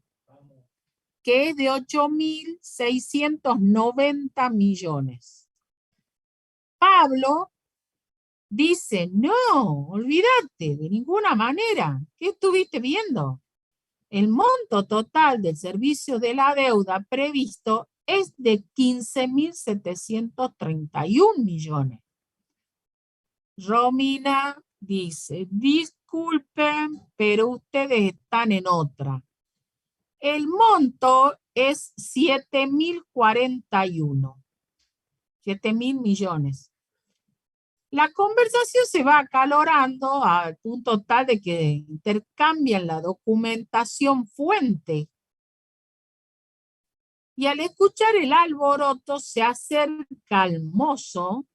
que es de 8.690 millones. Pablo dice, no, olvídate, de ninguna manera. ¿Qué estuviste viendo? El monto total del servicio de la deuda previsto es de 15.731 millones. Romina dice, disculpen, pero ustedes están en otra. El monto es 7.041. 7.000 millones. La conversación se va acalorando al punto tal de que intercambian la documentación fuente. Y al escuchar el alboroto se acerca al mozo,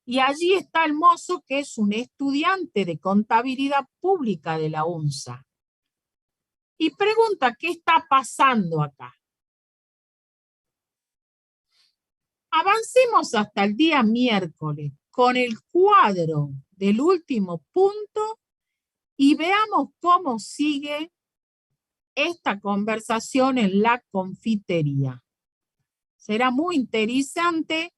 y allí está el mozo, que es un estudiante de contabilidad pública de la UNSA. Y pregunta, ¿qué está pasando acá? Avancemos hasta el día miércoles con el cuadro del último punto y veamos cómo sigue esta conversación en la confitería. Será muy interesante.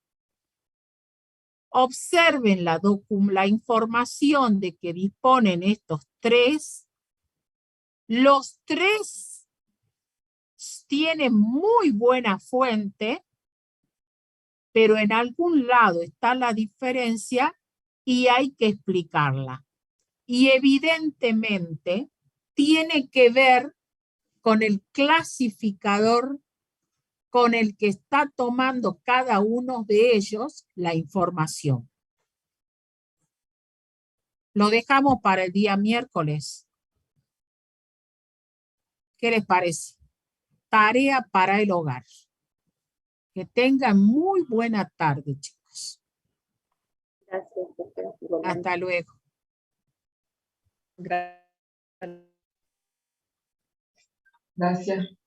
Observen la información de que disponen estos tres. Los tres tienen muy buena fuente, pero en algún lado está la diferencia y hay que explicarla. Y evidentemente tiene que ver con el clasificador con el que está tomando cada uno de ellos la información. Lo dejamos para el día miércoles. ¿Qué les parece? Tarea para el hogar. Que tengan muy buena tarde, chicos. Gracias, doctora. Hasta luego. Gracias.